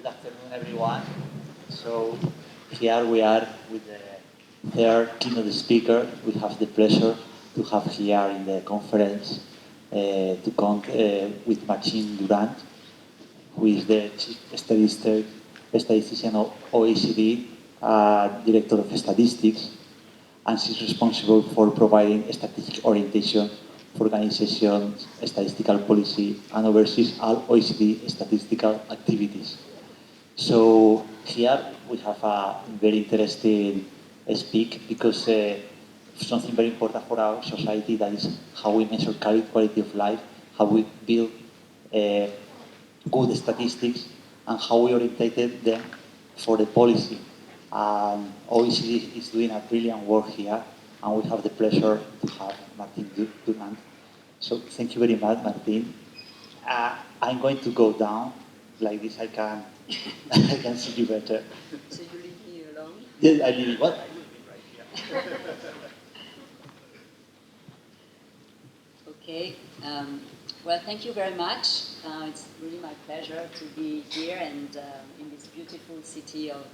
Good afternoon, everyone. So here we are with the third keynote speaker. We have the pleasure to have here in the conference to come with Martine Durand, who is the chief statistician of OECD, director of statistics, and she's responsible for providing strategic orientation for organizations, statistical policy, and oversees all OECD statistical activities. So here we have a very interesting speak because something very important for our society, that is how we measure quality of life, how we build good statistics, and how we orientated them for the policy. And OECD is doing a brilliant work here, and we have the pleasure to have Martine Durand. So thank you very much, Martine. I'm going to go down like this. I can I can see you better. So you leave me alone? Yes, I leave. What? I will be right here. Okay. Well, thank you very much. It's really my pleasure to be here and in this beautiful city of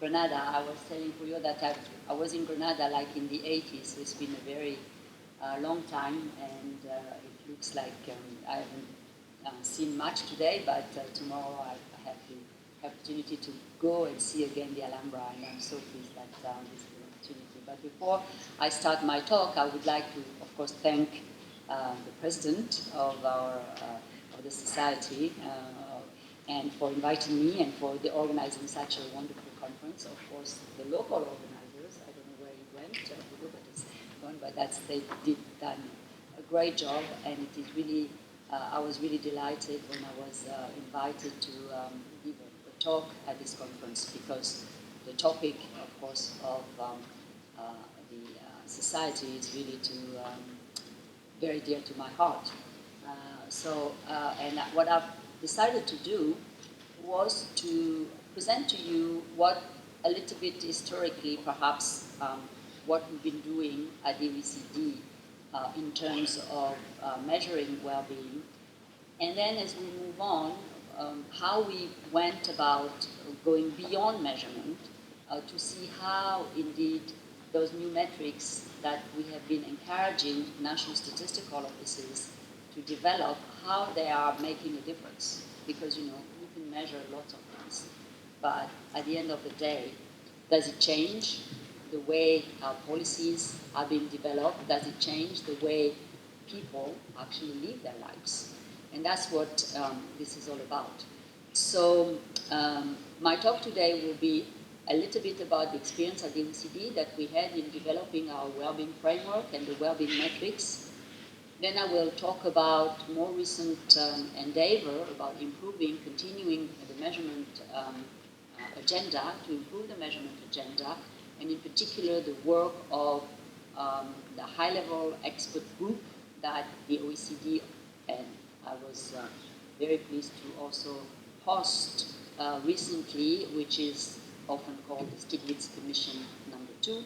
Granada. I was telling Julio that I was in Granada like in the 80s, so it's been a very long time, and it looks like I haven't seen much today, but tomorrow I have the opportunity to go and see again the Alhambra, and I'm so pleased that this is an opportunity. But before I start my talk, I would like to, of course, thank the president of the society and for inviting me and for organizing such a wonderful conference. Of course, the local organizers, I don't know where he went, but they did done a great job, and it is really. I was really delighted when I was invited to give a talk at this conference, because the topic, of course, of the society is really very dear to my heart. And what I've decided to do was to present to you what a little bit historically, perhaps, what we've been doing at the OECD in terms of measuring well-being. And then as we move on, how we went about going beyond measurement to see how indeed those new metrics that we have been encouraging national statistical offices to develop, how they are making a difference. Because, you can measure lots of things, but at the end of the day, does it change the way our policies are being developed? Does it change the way people actually live their lives? And that's what this is all about. So my talk today will be a little bit about the experience at the OECD that we had in developing our well-being framework and the well-being metrics. Then I will talk about more recent endeavor about continuing the measurement agenda, to improve the measurement agenda, and in particular the work of the high-level expert group that the OECD, and I was very pleased to also host recently, which is often called the Stiglitz Commission number 2.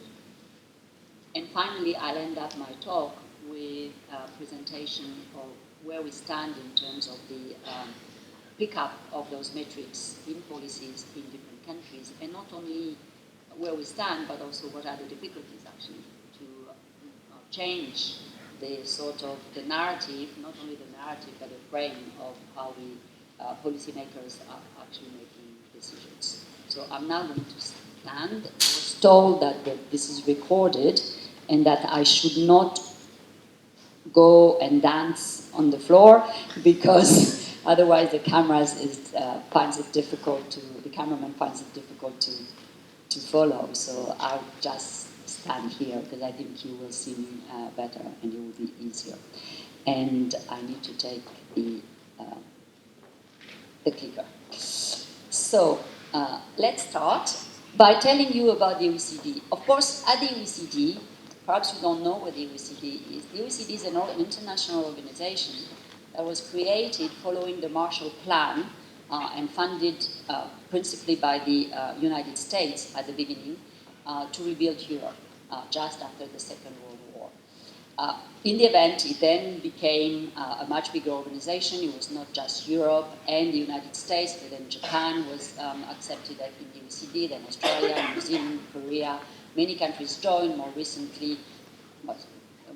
And finally, I'll end up my talk with a presentation of where we stand in terms of the pickup of those metrics in policies in different countries, and not only where we stand, but also what are the difficulties actually to change the sort of the narrative, not only the narrative, but the frame of how we policymakers are actually making decisions. So I'm now going to stand. I was told that this is recorded and that I should not go and dance on the floor, because otherwise the cameraman finds it difficult to follow. So I'll just stand here because I think you will see me better and it will be easier. And I need to take the clicker. So let's start by telling you about the OECD. Of course, at the OECD, perhaps you don't know what the OECD is. The OECD is an international organization that was created following the Marshall Plan and funded principally by the United States at the beginning to rebuild Europe just after the Second World War. In the event, it then became a much bigger organization. It was not just Europe and the United States, but then Japan was accepted in the OECD, then Australia, New Zealand, Korea. Many countries joined. More recently,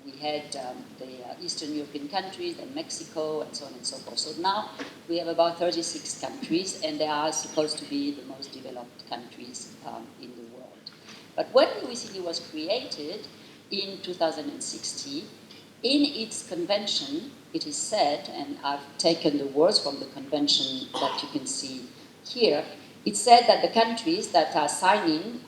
we had the Eastern European countries, then Mexico, and so on and so forth. So now we have about 36 countries, and they are supposed to be the most developed countries in the world. But when the OECD was created in 2016, in its convention, it is said, and I've taken the words from the convention that you can see here, it said that the countries that are signing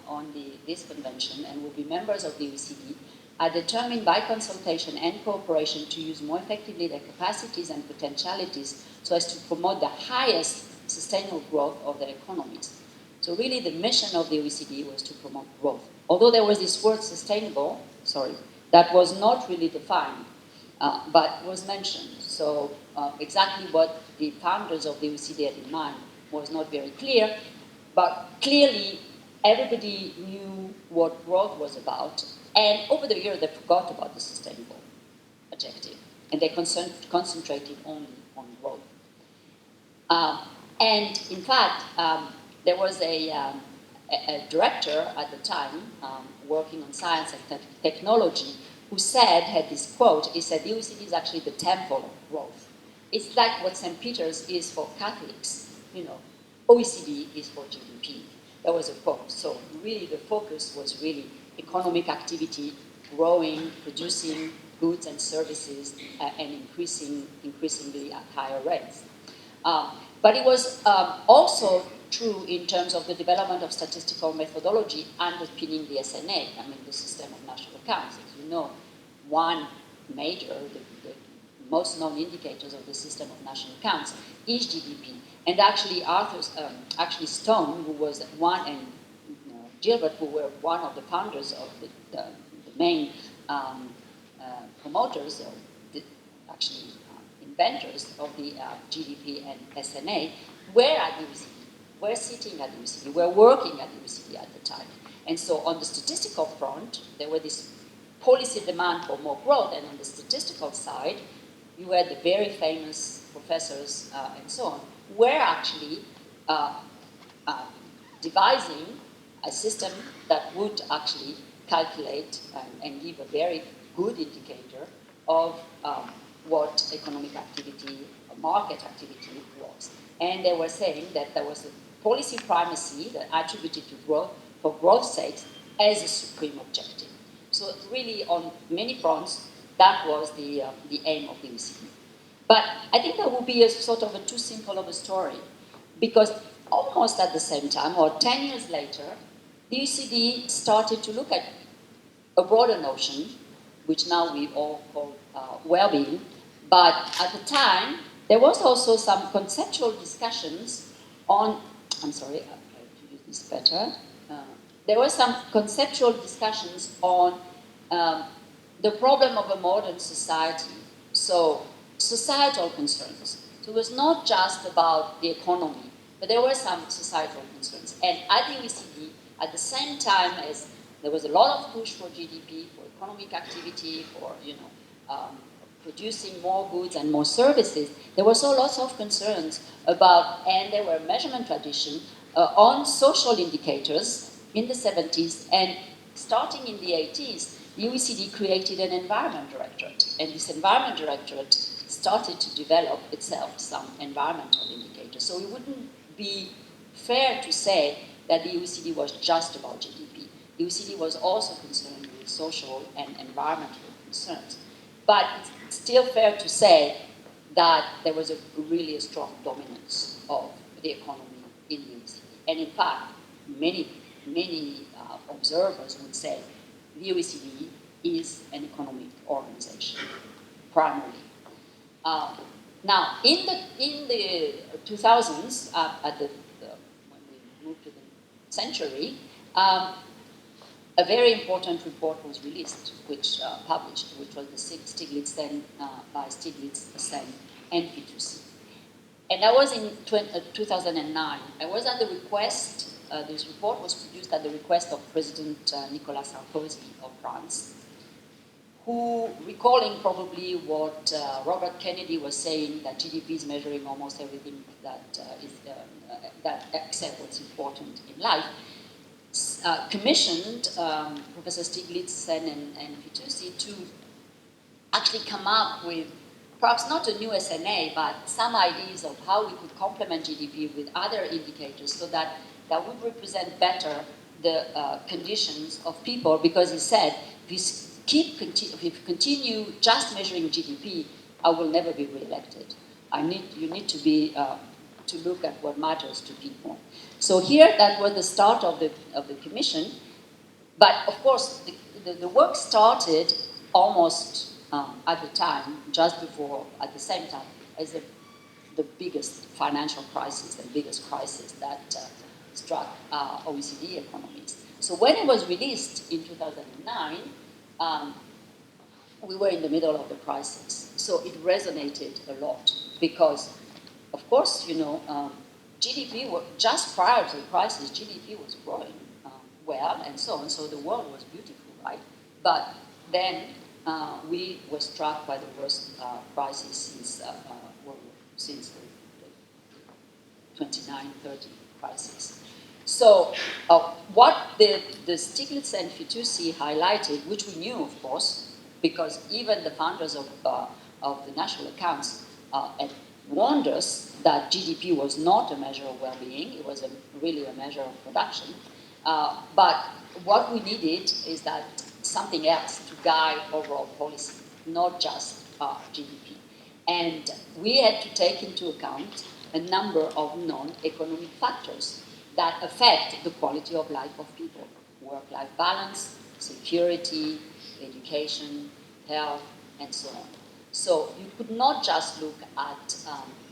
on this convention and will be members of the OECD are determined by consultation and cooperation to use more effectively their capacities and potentialities so as to promote the highest sustainable growth of their economies. So really the mission of the OECD was to promote growth. Although there was this word sustainable, that was not really defined, but was mentioned. So exactly what the founders of the OECD had in mind was not very clear, but clearly everybody knew what growth was about, and over the years they forgot about the sustainable objective, and they concentrated only on growth. And in fact, there was a director at the time working on science and technology who had this quote. He said, the OECD is actually the temple of growth. It's like what St. Peter's is for Catholics. OECD is for GDP. That was a quote. So really the focus was really economic activity, growing, producing goods and services, and increasingly at higher rates. But it was also true in terms of the development of statistical methodology underpinning the SNA, the System of National Accounts. As you know, one major, the most known indicators of the System of National Accounts is GDP. And actually, Stone, who was one, and Gilbert, who were one of the founders of the main promoters, or inventors of the GDP and SNA, were at the OECD, were sitting at the OECD, were working at the OECD at the time. And so on the statistical front, there were this policy demand for more growth, and on the statistical side, you had the very famous professors and so on, were actually devising a system that would actually calculate and give a very good indicator of what economic activity, market activity was. And they were saying that there was a policy primacy that attributed to growth for growth's sake as a supreme objective. So really on many fronts, that was the aim of the OECD. But I think that would be a sort of a too simple of a story, because almost at the same time, or 10 years later, the OECD started to look at a broader notion, which now we all call well-being. But at the time, there was also some conceptual discussions on, I'm sorry, I'll try to use this better. There were some conceptual discussions on the problem of a modern society. So societal concerns. So it was not just about the economy, but there were some societal concerns. And at the OECD, at the same time as there was a lot of push for GDP, for economic activity, for producing more goods and more services, there was also lots of concerns about, and there were measurement tradition on social indicators in the 70s, and starting in the 80s, the OECD created an environment directorate, and this environment directorate started to develop itself some environmental indicators. So it wouldn't be fair to say that the OECD was just about GDP. The OECD was also concerned with social and environmental concerns. But it's still fair to say that there was really a strong dominance of the economy in the OECD. And in fact, many observers would say the OECD is an economic organization, primarily. Now, in the 2000s, when we moved to the century, a very important report was released, published, which was the Stiglitz then by Stiglitz, Sen, and P2C. And that was in 2009. I was at the request. This report was produced at the request of President Nicolas Sarkozy of France, who, recalling probably what Robert Kennedy was saying, that GDP is measuring almost everything that that except what's important in life, commissioned Professor Stiglitz and Fitoussi to actually come up with perhaps not a new SNA, but some ideas of how we could complement GDP with other indicators so that that would represent better the conditions of people, because he said, if we continue just measuring GDP, I will never be re-elected. You need to be to look at what matters to people. So here, that was the start of the commission. But of course, the work started almost at the time, just before, at the same time, as the biggest financial crisis, the biggest crisis that struck OECD economies. So when it was released in 2009, we were in the middle of the crisis. So it resonated a lot because, of course, GDP, just prior to the crisis, GDP was growing well and so on. So the world was beautiful, right? But then we were struck by the worst crisis since the 29-30 crisis. So what the Stiglitz and Fitoussi highlighted, which we knew, of course, because even the founders of the national accounts had warned us that GDP was not a measure of well-being, it was really a measure of production. But what we needed is that something else to guide overall policy, not just GDP. And we had to take into account a number of non-economic factors that affect the quality of life of people. Work-life balance, security, education, health, and so on. So you could not just look at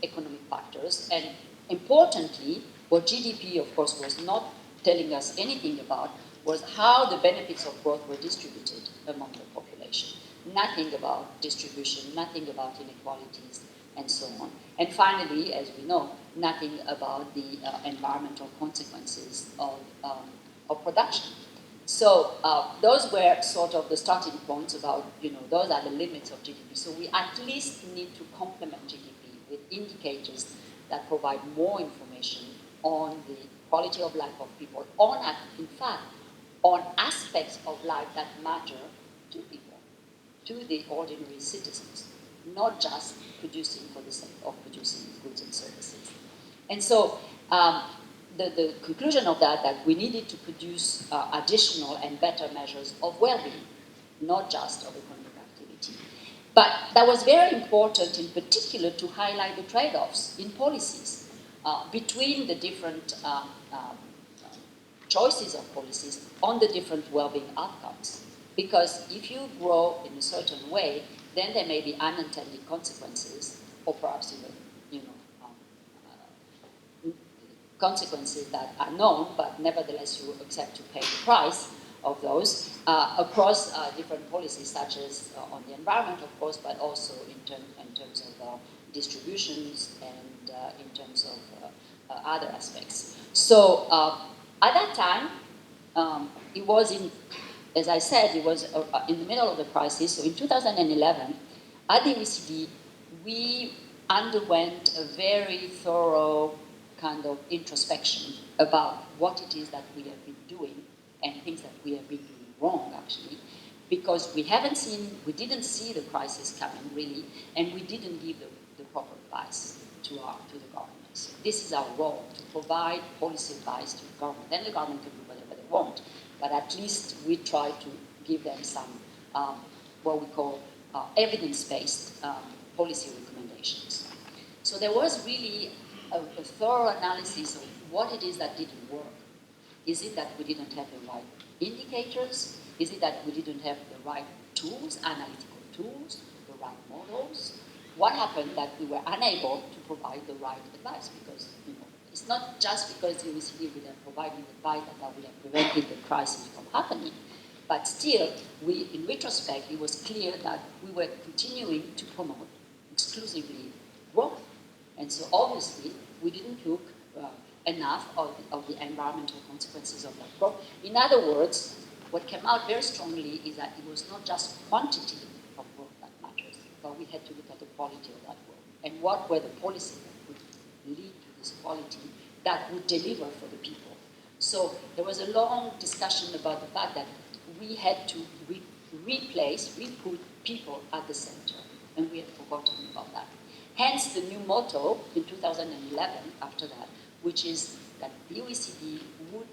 economic factors. And importantly, what GDP, of course, was not telling us anything about was how the benefits of growth were distributed among the population. Nothing about distribution, nothing about inequalities, and so on. And finally, as we know, nothing about the environmental consequences of production. So those were sort of the starting points about, those are the limits of GDP. So we at least need to complement GDP with indicators that provide more information on the quality of life of people, in fact, on aspects of life that matter to people, to the ordinary citizens, not just producing for the sake of producing goods and services. And so the conclusion of that we needed to produce additional and better measures of well-being, not just of economic activity. But that was very important in particular to highlight the trade-offs in policies between the different choices of policies on the different well-being outcomes. Because if you grow in a certain way, then there may be unintended consequences, or perhaps even, consequences that are known, but nevertheless you accept to pay the price of those across different policies, such as on the environment, of course, but also in terms of distributions and in terms of other aspects. So at that time, it was as I said, it was in the middle of the crisis. So in 2011, at the OECD, we underwent a very thorough kind of introspection about what it is that we have been doing and things that we have been doing wrong, actually, because we didn't see the crisis coming, really, and we didn't give the proper advice to the government. So this is our role, to provide policy advice to the government. Then the government can do whatever they want, but at least we try to give them some, what we call evidence-based policy recommendations. So there was really a thorough analysis of what it is that didn't work. Is it that we didn't have the right indicators? Is it that we didn't have the right tools, analytical tools, the right models? What happened that we were unable to provide the right advice? Because it's not just because the OECD would have provided advice that would have prevented the crisis from happening, but still, in retrospect, it was clear that we were continuing to promote exclusively growth. And so obviously, we didn't look enough of the environmental consequences of that growth. In other words, what came out very strongly is that it was not just quantity of work that matters, but we had to look at the quality of that work. And what were the policies that would lead to this quality that would deliver for the people. So there was a long discussion about the fact that we had to re-put people at the center, and we had forgotten about that. Hence the new motto in 2011, after that, which is that the OECD would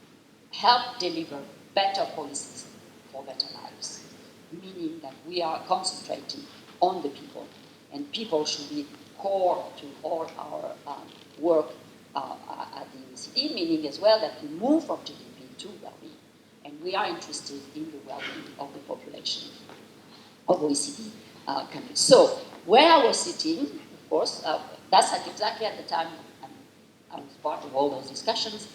help deliver better policies for better lives, meaning that we are concentrating on the people, and people should be core to all our work at the OECD, meaning as well that we move from GDP to well-being, and we are interested in the well-being of the population of OECD countries. So where I was sitting, of course, that's exactly at the time I was part of all those discussions,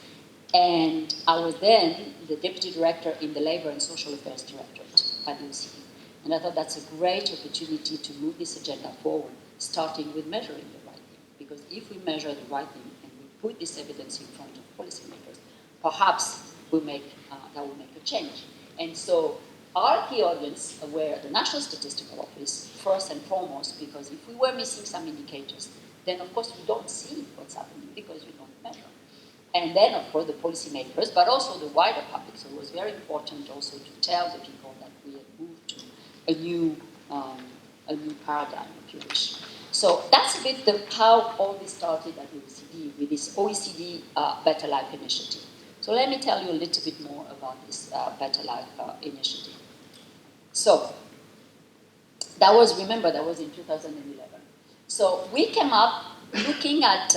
and I was then the deputy director in the Labour and Social Affairs Directorate at the OECD. And I thought that's a great opportunity to move this agenda forward, starting with measuring the right thing. Because if we measure the right thing and we put this evidence in front of policymakers, perhaps that will make a change. And so our key audience were the National Statistical Office, first and foremost, because if we were missing some indicators, then of course we don't see what's happening because we don't measure. And then, of course, the policymakers, but also the wider public. So it was very important also to tell the people that we had moved to a new paradigm, if you wish. So that's a bit how all this started at the OECD, with this OECD Better Life Initiative. So let me tell you a little bit more about this Better Life Initiative. So that was in 2011. So we came up looking at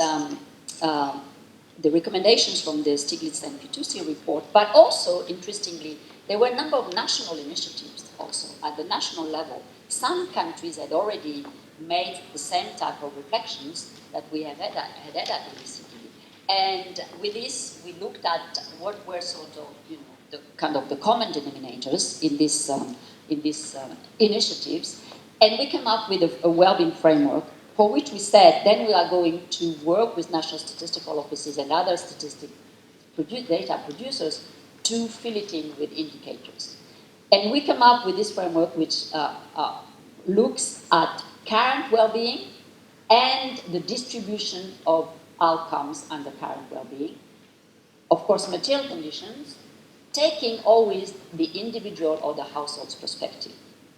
the recommendations from the Stiglitz and Fitoussi report, but also, interestingly, there were a number of national initiatives also at the national level. Some countries had already made the same type of reflections that we had at the OECD. And with this, we looked at what were sort of, the common denominators in these initiatives, and we came up with a well-being framework for which we said then we are going to work with national statistical offices and other data producers to fill it in with indicators. And we came up with this framework which looks at current well-being and the distribution of outcomes under current well-being. Of course, material conditions, taking always the individual or the household's perspective.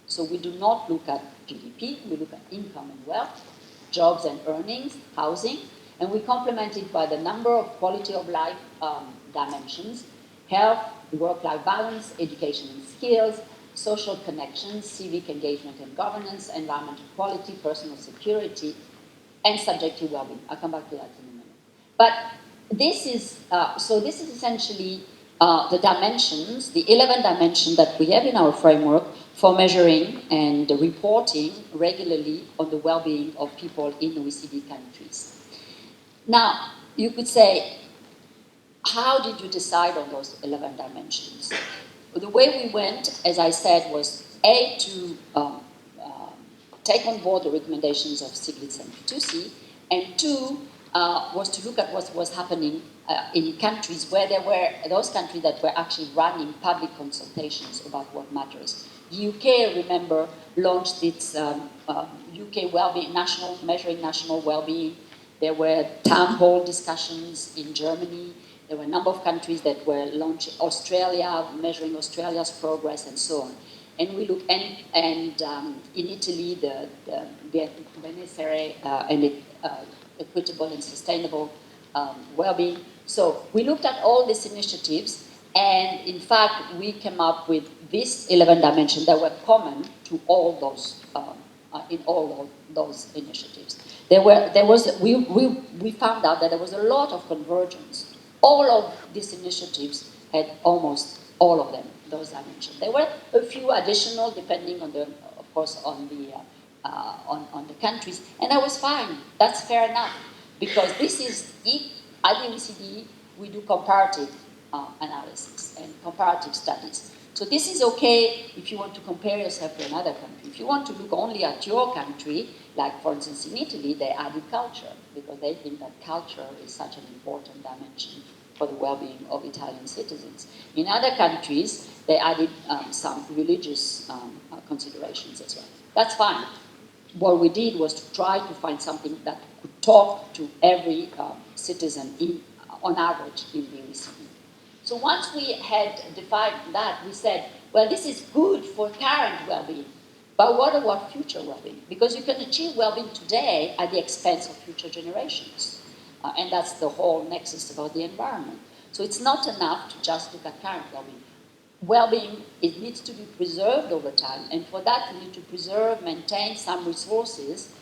So we do not look at GDP, we look at income and wealth, jobs and earnings, housing, and we complement it by the number of quality of life dimensions: health, work-life balance, education and skills, social connections, civic engagement and governance, environmental quality, personal security, and subjective well-being. I'll come back to that in a minute. But this is essentially the dimensions, the 11 dimensions that we have in our framework for measuring and reporting regularly on the well-being of people in OECD countries. Now, you could say, how did you decide on those 11 dimensions? The way we went, as I said, was A, to take on board the recommendations of Stiglitz and Fitoussi, and 2, was to look at what was happening in countries where there were those countries that were actually running public consultations about what matters. The UK, remember, launched its UK well-being, measuring national well-being. There were town hall discussions in Germany. There were a number of countries that were launching, Australia, measuring Australia's progress, and so on. And we look, and in Italy, the benessere and equitable and sustainable well-being. So we looked at all these initiatives, and in fact, we came up with these 11 dimensions that were common to all those in all those initiatives. We found out that there was a lot of convergence. All of these initiatives had almost all of them, those dimensions. There were a few additional, depending on the, of course, on the countries, and that was fine. That's fair enough, because this is at the OECD we do comparative analysis and comparative studies. So this is okay if you want to compare yourself to another country. If you want to look only at your country, like for instance in Italy, they added culture because they think that culture is such an important dimension for the well-being of Italian citizens. In other countries, they added some religious considerations as well. That's fine. What we did was to try to find something that could talk to every citizen on average in the OECD. So once we had defined that, we said, well, this is good for current well-being, but what about future well-being? Because you can achieve well-being today at the expense of future generations. And that's the whole nexus about the environment. So it's not enough to just look at current well-being. Well-being, it needs to be preserved over time, and for that you need to preserve, maintain some resources,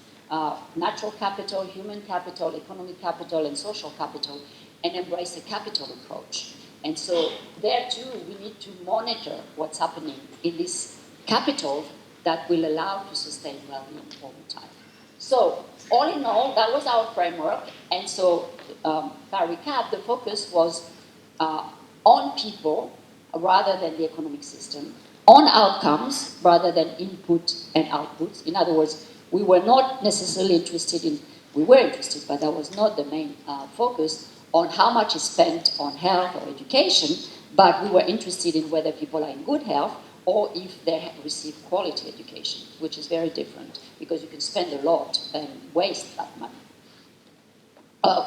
natural capital, human capital, economic capital, and social capital, and embrace a capital approach. And so there too, we need to monitor what's happening in this capital that will allow to sustain well-being over time. So all in all, that was our framework. And so, by recap, the focus was on people rather than the economic system, on outcomes rather than input and outputs. In other words, we were not necessarily interested in, we were interested, but that was not the main focus on how much is spent on health or education, but we were interested in whether people are in good health or if they receive quality education, which is very different because you can spend a lot and waste that money.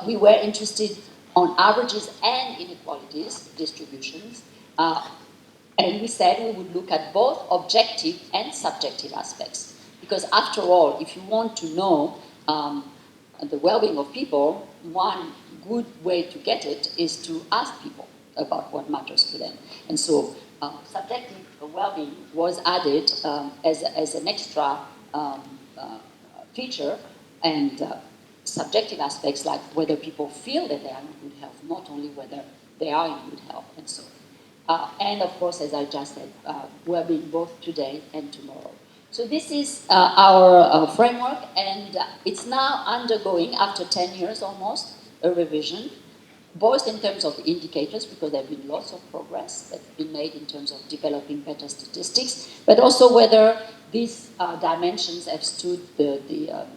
We were interested on averages and inequalities distributions, and we said we would look at both objective and subjective aspects. Because after all, if you want to know the well-being of people, one good way to get it is to ask people about what matters to them. And so subjective well-being was added as an extra feature, and subjective aspects like whether people feel that they are in good health, not only whether they are in good health, and so on. And of course, as I just said, well-being both today and tomorrow. So this is our framework, and it's now undergoing, after 10 years almost, a revision, both in terms of the indicators, because there have been lots of progress that's been made in terms of developing better statistics, but also whether these dimensions have stood the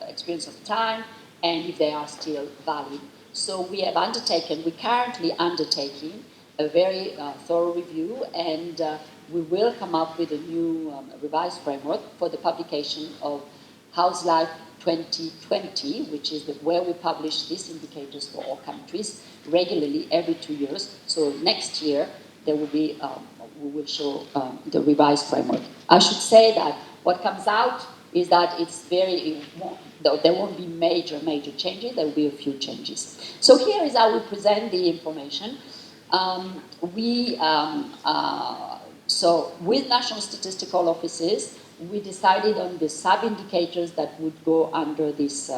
experience of time, and if they are still valid. So we have undertaken, we're currently undertaking a very thorough review, and we will come up with a new revised framework for the publication of House Life 2020, which is where we publish these indicators for all countries regularly every 2 years. So next year there will be, we will show the revised framework. I should say that what comes out is that there won't be major changes, there will be a few changes. So here is how we present the information. So with national statistical offices, we decided on the sub-indicators that would go under these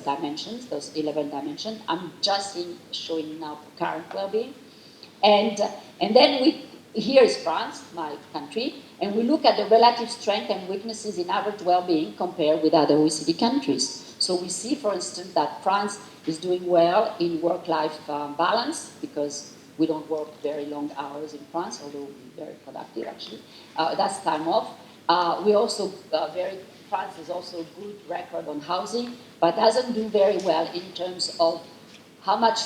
dimensions, those 11 dimensions. I'm just showing now current well-being. And then here is France, my country, and we look at the relative strength and weaknesses in average well-being compared with other OECD countries. So we see, for instance, that France is doing well in work-life balance, because we don't work very long hours in France, although we're very productive, actually. That's time off. We also, France is also a good record on housing, but doesn't do very well in terms of how much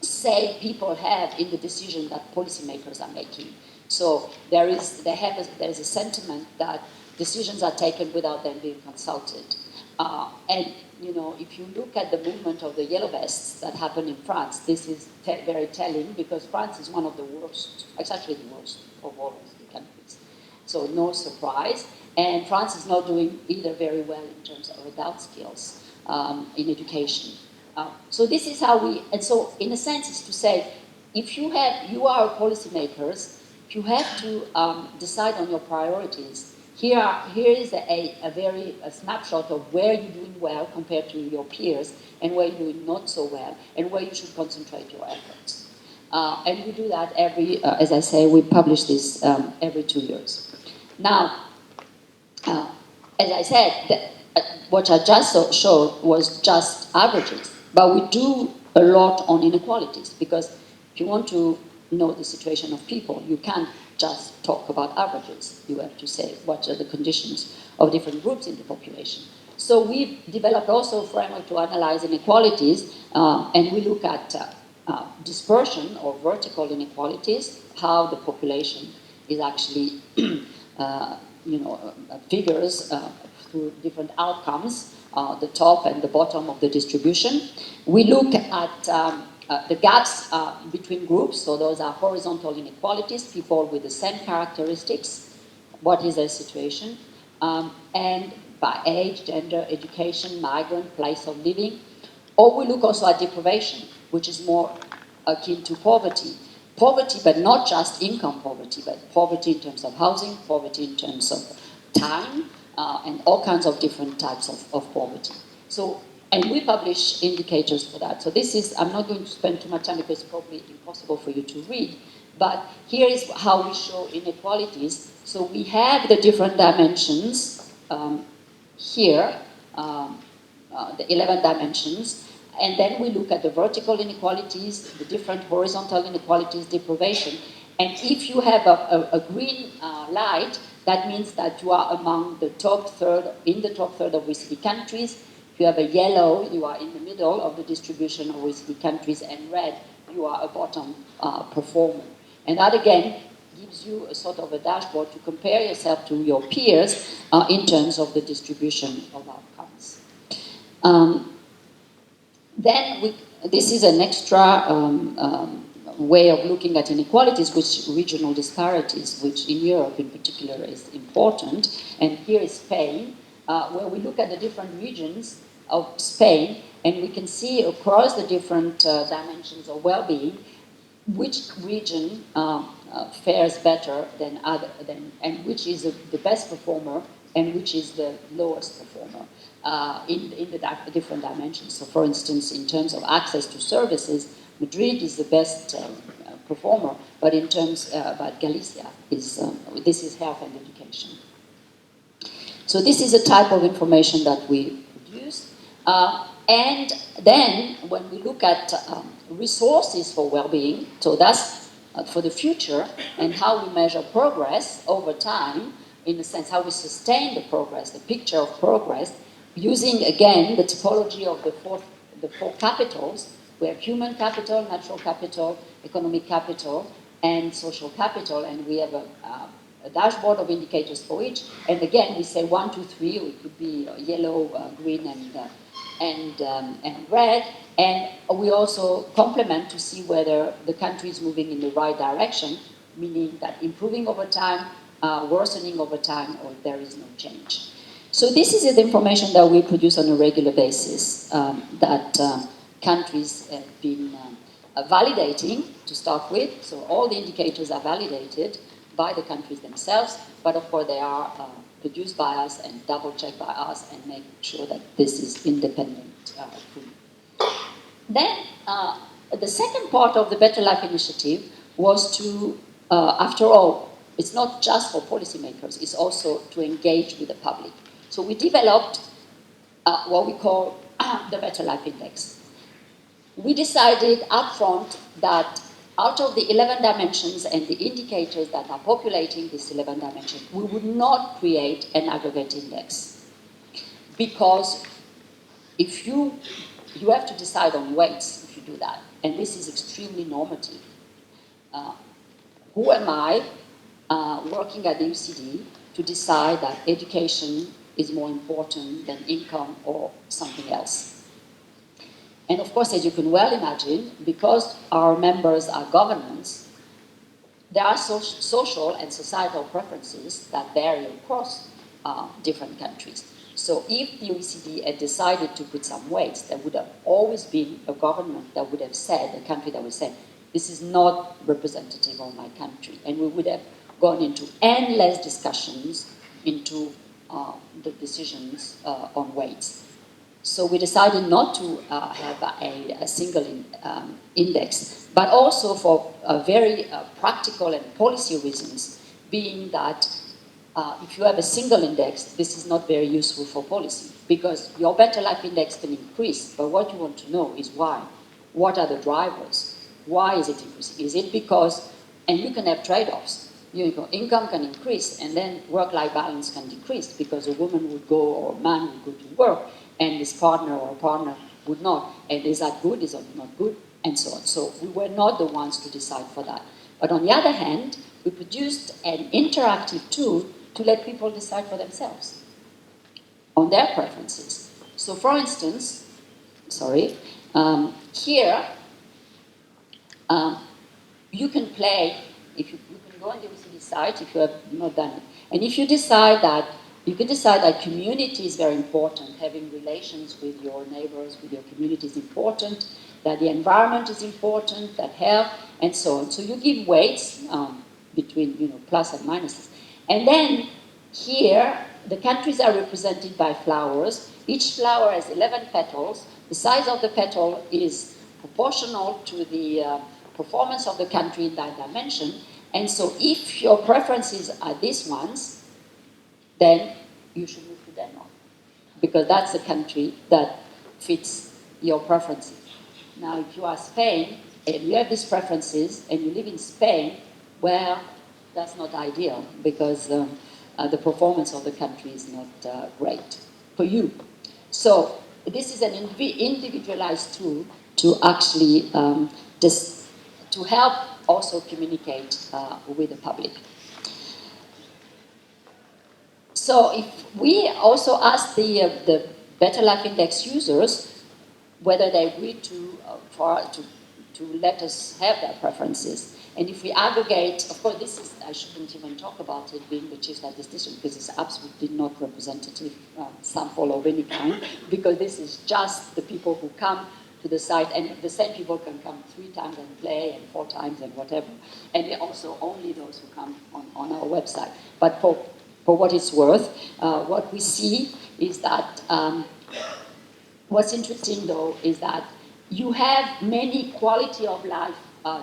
say people have in the decision that policymakers are making. So there is a sentiment that decisions are taken without them being consulted. And if you look at the movement of the yellow vests that happened in France, this is very telling, because France is one of the worst, it's actually the worst of all of the countries. So no surprise. And France is not doing either very well in terms of adult skills in education. So this is how and so in a sense it's to say, if you are policymakers, you have to decide on your priorities. Here is a snapshot of where you're doing well compared to your peers, and where you're doing not so well, and where you should concentrate your efforts. And we do that as I say, we publish this every 2 years. Now, as I said, what I just showed was just averages, but we do a lot on inequalities, because if you want to know the situation of people, you can't just talk about averages. You have to say what are the conditions of different groups in the population. So we've developed also a framework to analyze inequalities, and we look at dispersion or vertical inequalities, how the population is actually, figures through different outcomes, the top and the bottom of the distribution. We look at the gaps between groups, so those are horizontal inequalities, people with the same characteristics, what is their situation, and by age, gender, education, migrant, place of living. Or we look also at deprivation, which is more akin to poverty. Poverty, but not just income poverty, but poverty in terms of housing, poverty in terms of time, and all kinds of different types of poverty. So, and we publish indicators for that. So this is, I'm not going to spend too much time because it's probably impossible for you to read, but here is how we show inequalities. So we have the different dimensions here, the 11 dimensions, and then we look at the vertical inequalities, the different horizontal inequalities, deprivation. And if you have a green light, that means that you are among the top third, in the top third of OECD countries. If you have a yellow, you are in the middle of the distribution of OECD countries, and red, you are a bottom performer. And that again gives you a sort of a dashboard to compare yourself to your peers in terms of the distribution of outcomes. Then this is an extra way of looking at inequalities, which regional disparities, which in Europe in particular is important. And here is Spain, where we look at the different regions of Spain, and we can see across the different dimensions of well-being which region fares better than other, and which is the best performer and which is the lowest performer in the different dimensions. So, for instance, in terms of access to services, Madrid is the best performer, but in terms, but Galicia is this is health and education. So this is a type of information that we produce, and then when we look at resources for well-being, so that's for the future, and how we measure progress over time, in a sense, how we sustain the progress, the picture of progress, using, again, the typology of the four capitals. We have human capital, natural capital, economic capital, and social capital, and we have a dashboard of indicators for each. And again, we say 1, 2, 3, it could be yellow, green, and red. And we also complement to see whether the country is moving in the right direction, meaning that improving over time, worsening over time, or there is no change. So this is the information that we produce on a regular basis that countries have been validating to start with. So all the indicators are validated by the countries themselves, but of course they are produced by us and double-checked by us and make sure that this is independent. Then the second part of the Better Life Initiative was to, after all, it's not just for policymakers, it's also to engage with the public. So we developed what we call the Better Life Index. We decided upfront that out of the 11 dimensions and the indicators that are populating this 11 dimensions, we would not create an aggregate index. Because if you have to decide on weights if you do that, and this is extremely normative. Who am I working at the OECD to decide that education is more important than income or something else? And of course, as you can well imagine, because our members are governments, there are social and societal preferences that vary across different countries. So if the OECD had decided to put some weights, there would have always been a government that would have said, a country that would say, this is not representative of my country. And we would have gone into endless discussions into the decisions on weights. So we decided not to have a single index, but also for very practical and policy reasons, being that if you have a single index, this is not very useful for policy, because your Better Life Index can increase, but what you want to know is why. What are the drivers? Why is it increasing? Is it because, and you can have trade-offs, income can increase, and then work-life balance can decrease because a woman would go or a man would go to work, and his partner or partner would not. And is that good? Is that not good? And so on. So we were not the ones to decide for that. But on the other hand, we produced an interactive tool to let people decide for themselves on their preferences. So, for instance, here you can play. If you can go on the OECD site if you have not done it, and if you decide that you can decide that community is very important, having relations with your neighbors, with your community is important, that the environment is important, that health, and so on. So you give weights between plus and minuses. And then here, the countries are represented by flowers. Each flower has 11 petals. The size of the petal is proportional to the performance of the country in that dimension. And so if your preferences are these ones, then you should move to Denmark, because that's the country that fits your preferences. Now, if you are Spain, and you have these preferences, and you live in Spain, well, that's not ideal, because the performance of the country is not great for you. So this is an individualized tool to actually to help also communicate with the public. So if we also ask the Better Life Index users whether they agree to let us have their preferences. And if we aggregate, of course, I shouldn't even talk about it being the chief statistician, because it's absolutely not representative sample of any kind, because this is just the people who come to the site, and the same people can come 3 times and play, and 4 times and whatever. And also only those who come on our website. But for what it's worth, what we see is that what's interesting, though, is that you have many quality of life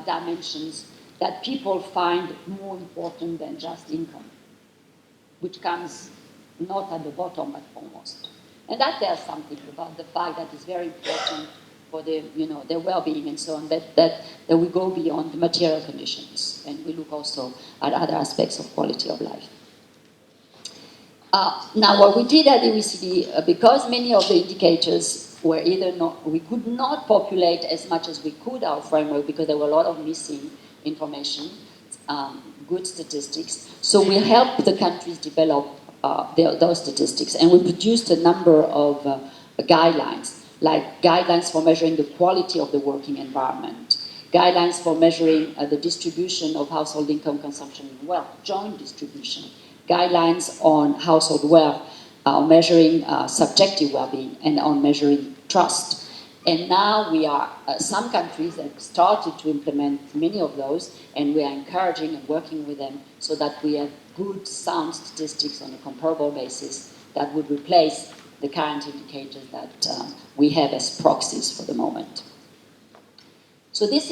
dimensions that people find more important than just income, which comes not at the bottom, but almost. And that tells something about the fact that it's very important for their well-being and so on, that we go beyond the material conditions, and we look also at other aspects of quality of life. Now, what we did at the OECD, because many of the indicators were we could not populate as much as we could our framework, because there were a lot of missing information, good statistics. So we helped the countries develop those statistics, and we produced a number of guidelines, like guidelines for measuring the quality of the working environment, guidelines for measuring the distribution of household income, consumption, and wealth, joint distribution, guidelines on household wealth, on measuring subjective well-being, and on measuring trust. And now we are, some countries have started to implement many of those, and we are encouraging and working with them so that we have good, sound statistics on a comparable basis that would replace the current indicators that we have as proxies for the moment. So this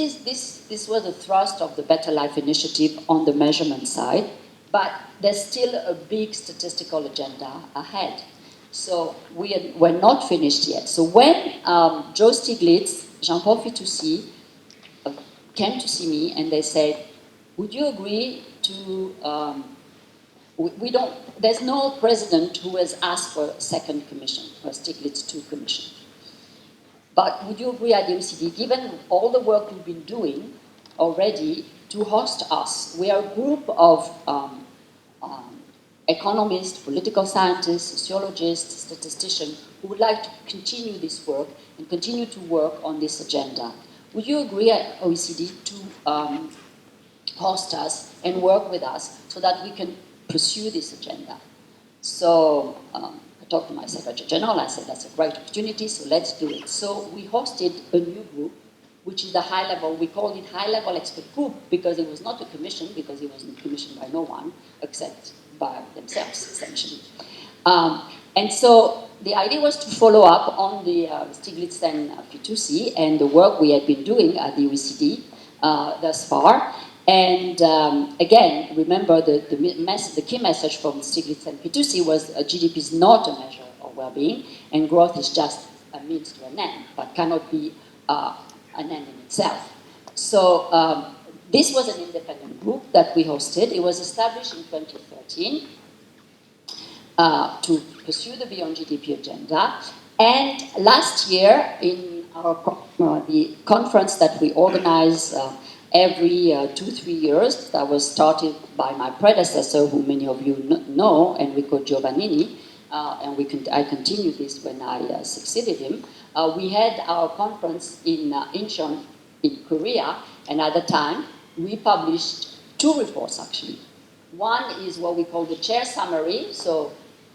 was the thrust of the Better Life Initiative on the measurement side. But there's still a big statistical agenda ahead. So we're not finished yet. So when Joe Stiglitz, Jean-Paul Fitoussi came to see me and they said, would you agree to, there's no president who has asked for a second commission, or a Stiglitz 2 commission. But would you agree at the OECD, given all the work we've been doing already, to host us? We are a group of economists, political scientists, sociologists, statisticians who would like to continue this work and continue to work on this agenda. Would you agree at OECD to host us and work with us so that we can pursue this agenda? So I talked to my Secretary General, I said that's a great opportunity, so let's do it. So we hosted a new group, which is the HighLevel. We called it HighLevel Expert Group because it was not a commission, because it wasn't commissioned by no one except by themselves, essentially. And so the idea was to follow up on the Stiglitz and Fitoussi and the work we had been doing at the OECD thus far. And again, remember the key message from Stiglitz and Fitoussi was GDP is not a measure of well-being, and growth is just a means to an end, but cannot be an end in itself. So This was an independent group that we hosted. It was established in 2013 to pursue the Beyond GDP agenda. And last year, in our the conference that we organize every 2-3 years, that was started by my predecessor, who many of you know, Enrico Giovannini, and I continued this when I succeeded him. We had our conference in Incheon in Korea, and at the time, we published 2 reports actually. One is what we call the chair summary, so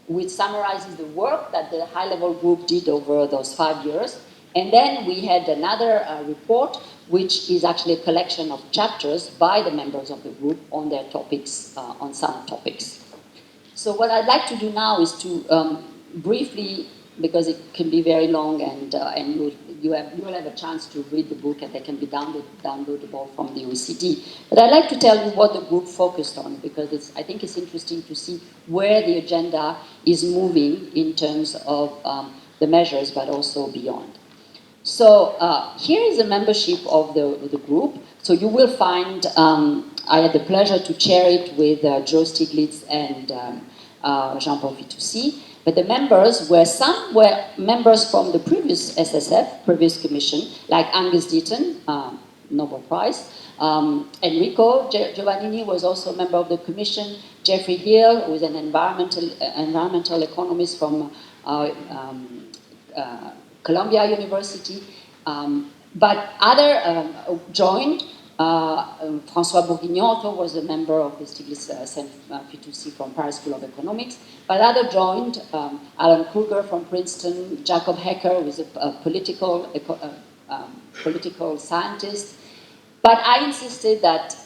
which summarizes the work that the high-level group did over those 5 years. And then we had another report, which is actually a collection of chapters by the members of the group on their topics, on some topics. So what I'd like to do now is to briefly, because it can be very long, and you will have a chance to read the book, and they can be downloadable from the OECD. But I'd like to tell you what the group focused on, because I think it's interesting to see where the agenda is moving in terms of the measures, but also beyond. So here is the membership of the group. So you will find, I had the pleasure to chair it with Joe Stiglitz and Jean-Paul Fitoussi. But the members some were members from the previous SSF, previous commission, like Angus Deaton, Nobel Prize. Enrico Giovannini was also a member of the commission. Jeffrey Hill, who is an environmental economist from Columbia University. But other joined. François Bourguignon was a member of the Stiglitz-Fitoussi from Paris School of Economics. But other joined, Alan Kruger from Princeton, Jacob Hecker, who is a political scientist. But I insisted that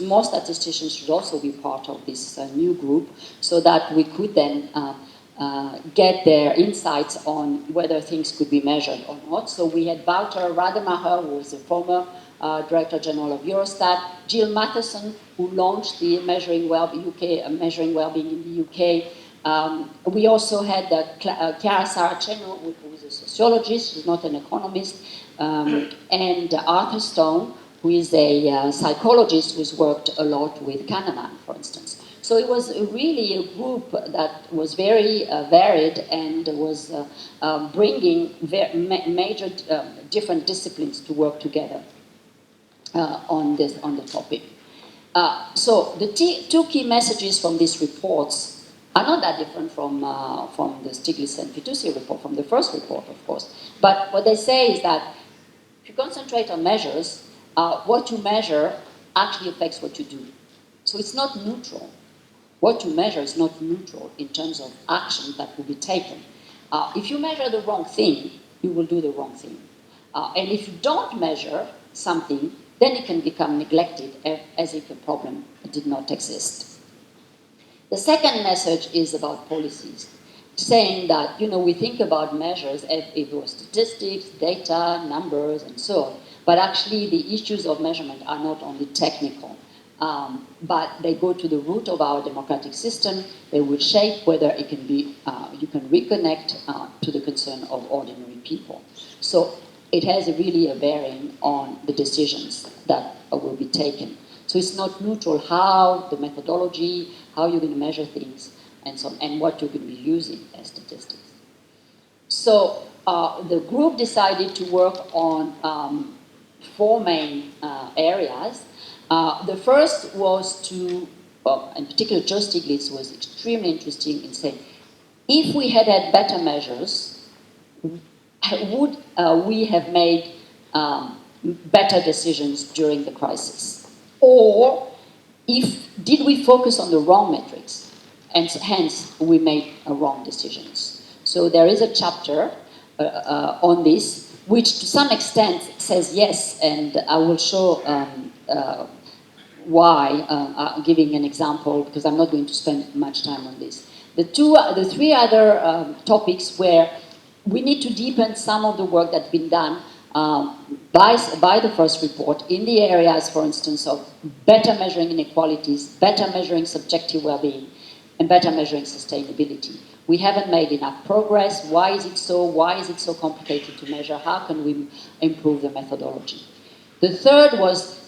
more statisticians should also be part of this new group, so that we could then get their insights on whether things could be measured or not. So we had Wouter Rademacher, who was a former Director General of Eurostat, Jill Matheson, who launched the Measuring Wellbeing in the UK. We also had Chiara Saraceno, who is a sociologist, she's not an economist, and Arthur Stone, who is a psychologist who's worked a lot with Kahneman, for instance. So it was really a group that was very varied and was bringing major different disciplines to work together on the topic. So the 2 key messages from these reports are not that different from the Stiglitz and Fitoussi report, from the first report, of course. But what they say is that if you concentrate on measures, what you measure actually affects what you do. So it's not neutral. What you measure is not neutral in terms of action that will be taken. If you measure the wrong thing, you will do the wrong thing. And if you don't measure something, then it can become neglected as if a problem did not exist. The second message is about policies, saying that, we think about measures if it was statistics, data, numbers, and so on. But actually, the issues of measurement are not only technical, but they go to the root of our democratic system. They will shape whether it can be, you can reconnect to the concern of ordinary people. So it has really a bearing on the decisions that will be taken. So it's not neutral how, the methodology, how you're going to measure things, and so on, and what you're going to be using as statistics. So the group decided to work on 4 main areas. The first was to, in particular, Joe Stiglitz was extremely interesting in saying, if we had had better measures, would we have made better decisions during the crisis? Or did we focus on the wrong metrics, and hence we made wrong decisions? So there is a chapter on this, which to some extent says yes, and I will show why, giving an example, because I'm not going to spend much time on this. The 3 other topics where we need to deepen some of the work that's been done by the first report in the areas, for instance, of better measuring inequalities, better measuring subjective well-being, and better measuring sustainability. We haven't made enough progress. Why is it so? Why is it so complicated to measure? How can we improve the methodology? The third was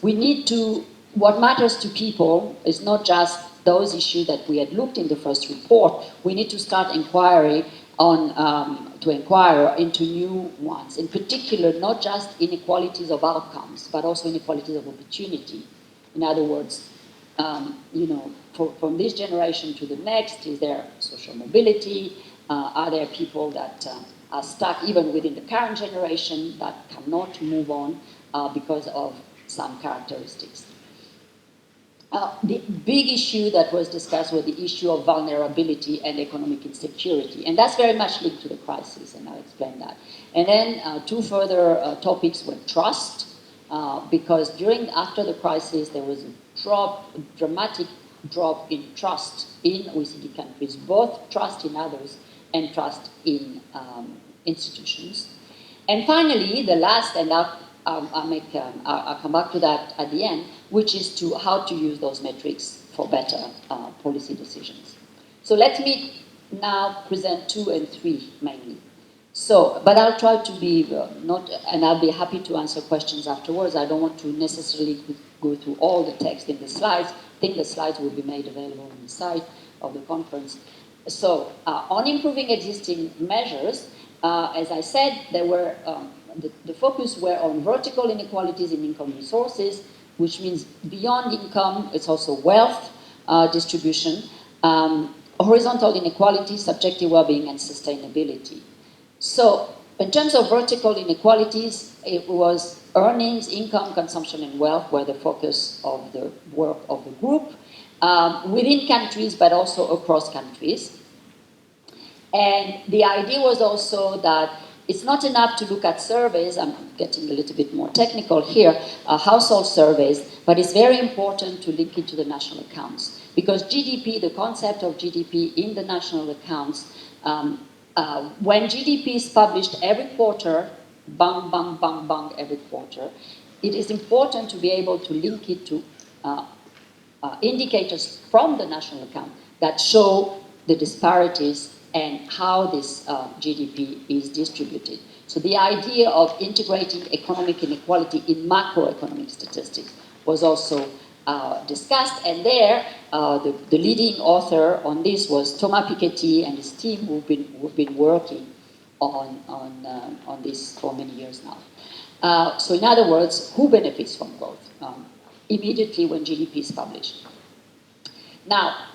what matters to people is not just those issues that we had looked in the first report. We need to start to inquire into new ones. In particular, not just inequalities of outcomes, but also inequalities of opportunity. In other words, from this generation to the next, is there social mobility? Are there people that are stuck even within the current generation that cannot move on because of some characteristics? The big issue that was discussed was the issue of vulnerability and economic insecurity. And that's very much linked to the crisis, and I'll explain that. And then two further topics were trust, because after the crisis, there was a dramatic drop in trust in OECD countries, both trust in others and trust in institutions. And finally, the last, and I'll come back to that at the end, which is to how to use those metrics for better policy decisions. So let me now present 2 and 3 mainly. So, but I'll try to be and I'll be happy to answer questions afterwards. I don't want to necessarily go through all the text in the slides. I think the slides will be made available on the site of the conference. So, on improving existing measures, as I said, there were the focus were on vertical inequalities in income resources, which means beyond income, it's also wealth distribution, horizontal inequalities, subjective well-being, and sustainability. So, in terms of vertical inequalities, it was earnings, income, consumption, and wealth were the focus of the work of the group, within countries, but also across countries. And the idea was also that it's not enough to look at surveys, I'm getting a little bit more technical here, household surveys, but it's very important to link it to the national accounts. Because GDP, the concept of GDP in the national accounts, when GDP is published every quarter, bang, bang, bang, bang, every quarter, it is important to be able to link it to indicators from the national account that show the disparities and how this GDP is distributed. So the idea of integrating economic inequality in macroeconomic statistics was also discussed, and there the leading author on this was Thomas Piketty and his team who've been working on this for many years now. So in other words, who benefits from growth immediately when GDP is published? Now,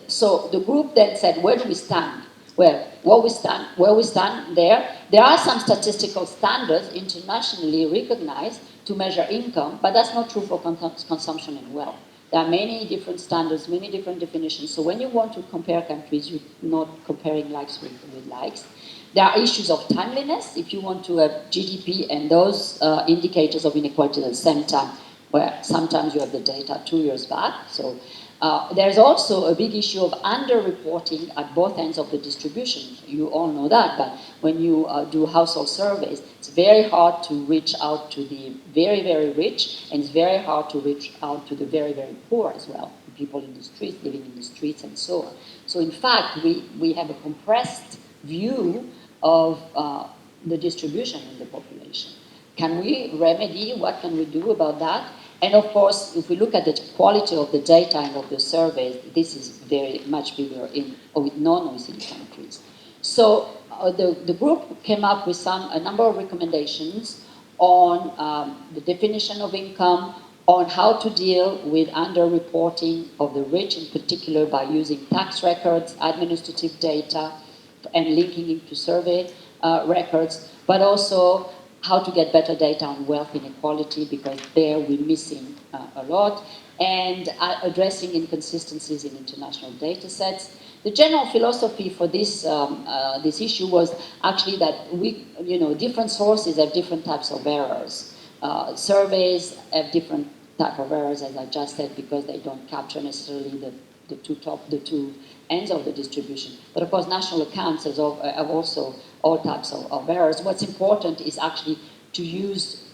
so the group then said, where do we stand? Where we stand there are some statistical standards internationally recognized to measure income, but that's not true for consumption and wealth. There are many different standards, many different definitions. So when you want to compare countries, you're not comparing likes with likes. There are issues of timeliness. If you want to have GDP and those indicators of inequality at the same time, where sometimes you have the data 2 years back. So there's also a big issue of underreporting at both ends of the distribution. You all know that, but when you do household surveys, it's very hard to reach out to the very, very rich, and it's very hard to reach out to the very, very poor as well, people in the streets, living in the streets, and so on. So in fact, we have a compressed view of the distribution in the population. Can we remedy? What can we do about that? And of course, if we look at the quality of the data and of the surveys, this is very much bigger with non-OECD countries. So the group came up with a number of recommendations on the definition of income, on how to deal with underreporting of the rich in particular by using tax records, administrative data, and linking it to survey records, but also how to get better data on wealth inequality, because there we're missing a lot, and addressing inconsistencies in international data sets. The general philosophy for this issue was actually that different sources have different types of errors. Surveys have different type of errors, as I just said, because they don't capture necessarily the two ends of the distribution. But of course, national accounts have also all types of errors. What's important is actually to use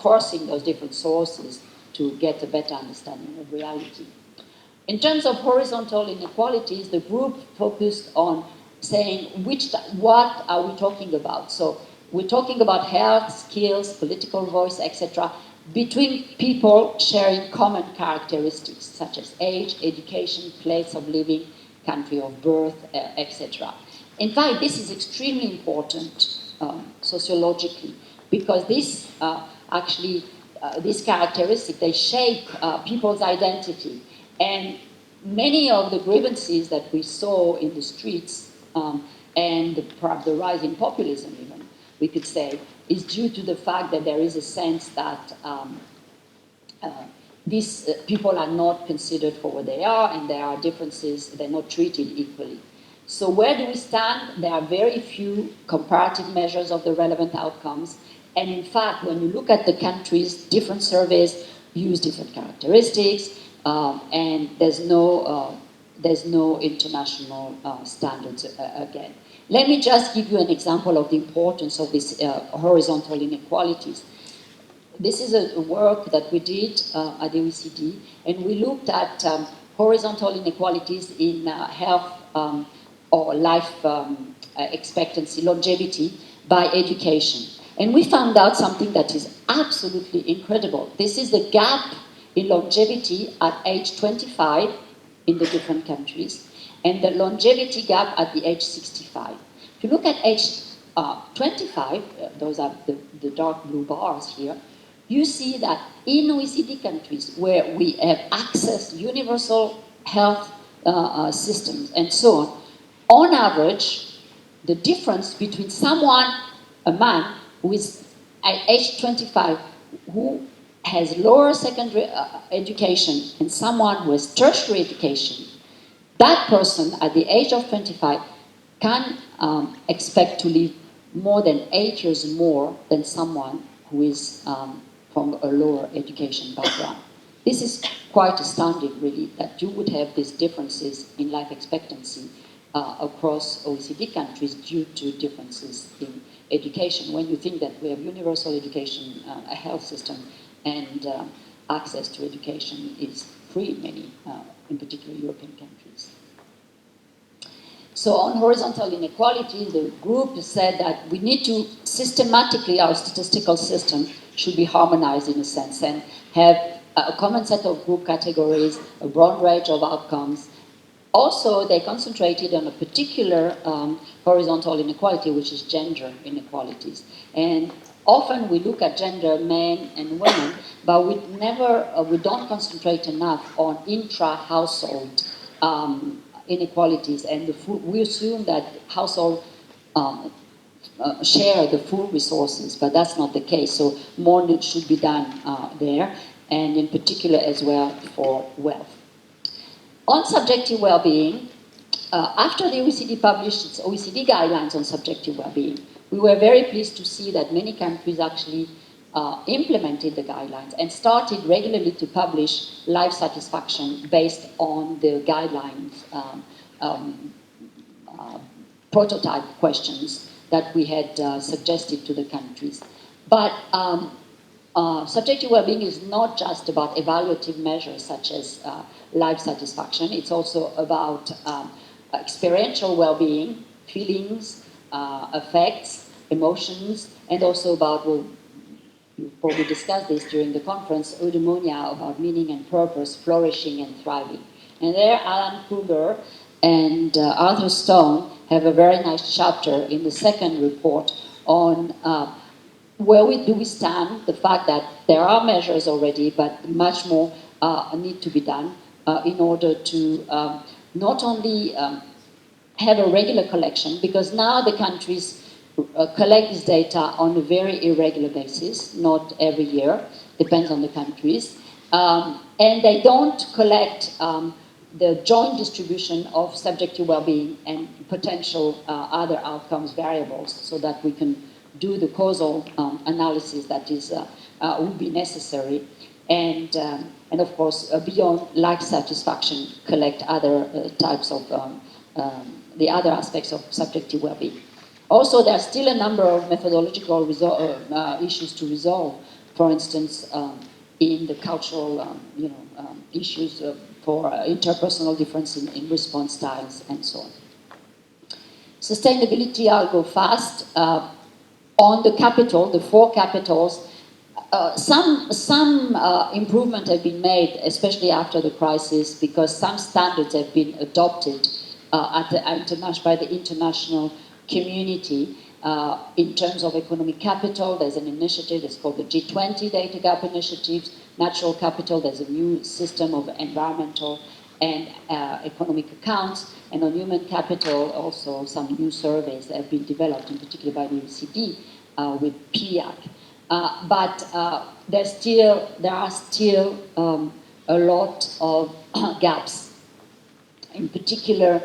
crossing those different sources to get a better understanding of reality. In terms of horizontal inequalities, the group focused on saying what are we talking about? So we're talking about health, skills, political voice, etc. between people sharing common characteristics such as age, education, place of living, country of birth, etc. In fact, this is extremely important sociologically because this these characteristics, they shape people's identity. And many of the grievances that we saw in the streets and perhaps the rise in populism even, we could say, is due to the fact that there is a sense that these people are not considered for what they are, and there are differences, they're not treated equally. So where do we stand? There are very few comparative measures of the relevant outcomes. And in fact, when you look at the countries, different surveys use different characteristics, and there's no international standards again. Let me just give you an example of the importance of these horizontal inequalities. This is a work that we did at the OECD, and we looked at horizontal inequalities in health or life expectancy, longevity, by education. And we found out something that is absolutely incredible. This is the gap in longevity at age 25 in the different countries, and the longevity gap at the age 65. If you look at age 25, those are the dark blue bars here, you see that in OECD countries where we have access, universal health systems and so on average, the difference between someone, a man, who is at age 25, who has lower secondary education, and someone who has tertiary education, that person at the age of 25 can expect to live more than 8 years more than someone who is from a lower education background. This is quite astounding, really, that you would have these differences in life expectancy across OECD countries due to differences in education, when you think that we have universal education, a health system, and access to education is free in many, in particular, European countries. So on horizontal inequality, the group said that we need to systematically, our statistical system should be harmonized in a sense and have a common set of group categories, a broad range of outcomes. Also, they concentrated on a particular horizontal inequality, which is gender inequalities. And often we look at gender, men and women, but we don't concentrate enough on intra-household inequalities. And we assume that household share the full resources, but that's not the case. So more should be done there, and in particular as well for wealth. On subjective well-being, after the OECD published its OECD guidelines on subjective well-being, we were very pleased to see that many countries actually implemented the guidelines and started regularly to publish life satisfaction based on the guidelines prototype questions that we had suggested to the countries. But subjective well-being is not just about evaluative measures such as life satisfaction. It's also about experiential well-being, feelings, affects, emotions, and also about, we'll probably discuss this during the conference, eudaimonia, about meaning and purpose, flourishing and thriving. And there, Alan Kruger and Arthur Stone have a very nice chapter in the second report on where do we stand, the fact that there are measures already, but much more need to be done in order to not only have a regular collection, because now the countries collect this data on a very irregular basis, not every year, depends on the countries, and they don't collect the joint distribution of subjective well-being and potential other outcomes variables, so that we can do the causal analysis that is would be necessary, and of course beyond life satisfaction, collect other types of the other aspects of subjective well-being. Also, there are still a number of methodological issues to resolve. For instance, in the cultural issues for interpersonal difference in response styles and so on. Sustainability, I'll go fast. On the capital, the four capitals, some improvement have been made, especially after the crisis, because some standards have been adopted by the international community in terms of economic capital. There's an initiative that's called the G20 Data Gap Initiative. Natural capital, there's a new system of environmental and economic accounts. And on human capital, also some new surveys that have been developed, in particular by the OECD with PIAC. But there are still a lot of gaps. In particular,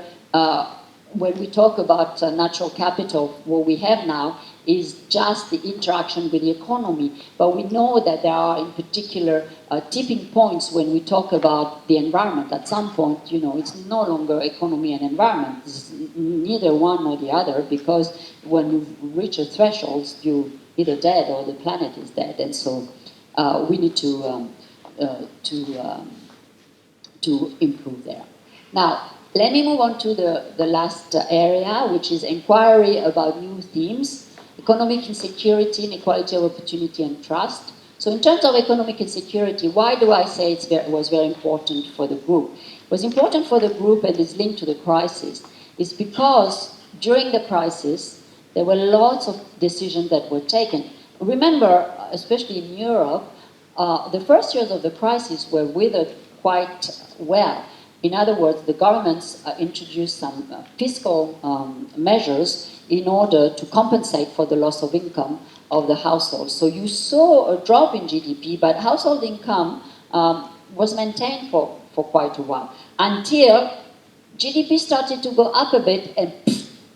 when we talk about natural capital, what we have now is just the interaction with the economy. But we know that there are, in particular, tipping points when we talk about the environment. At some point, it's no longer economy and environment. It's neither one nor the other, because when you reach a threshold, you're either dead or the planet is dead. And so we need to improve there. Now, let me move on to the last area, which is inquiry about new themes: economic insecurity, inequality of opportunity, and trust. So in terms of economic insecurity, why do I say it was very important for the group? It was important for the group, and is linked to the crisis, is because during the crisis, there were lots of decisions that were taken. Remember, especially in Europe, the first years of the crisis were withered quite well. In other words, the governments introduced some fiscal measures in order to compensate for the loss of income of the household. So you saw a drop in GDP, but household income was maintained for quite a while, until GDP started to go up a bit, and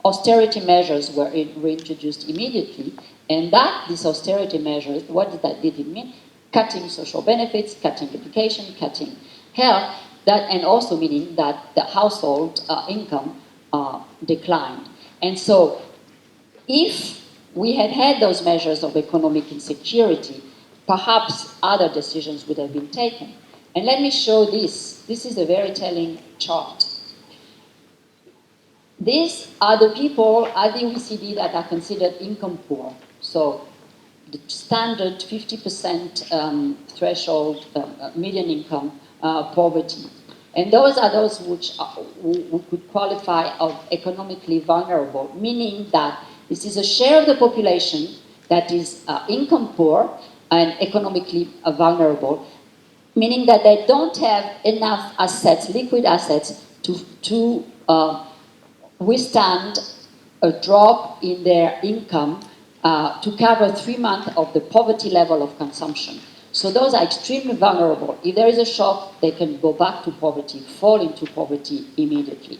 austerity measures were reintroduced immediately. And these austerity measures, what did it mean? Cutting social benefits, cutting education, cutting health. And also meaning that the household income declined. And so if we had had those measures of economic insecurity, perhaps other decisions would have been taken. And let me show this. This is a very telling chart. These are the people at the OECD that are considered income poor. So the standard 50% threshold median income poverty. And those are those who could qualify of economically vulnerable, meaning that this is a share of the population that is income poor and economically vulnerable, meaning that they don't have enough assets, liquid assets, to withstand a drop in their income to cover 3 months of the poverty level of consumption. So those are extremely vulnerable. If there is a shock, they can go back to poverty, fall into poverty immediately.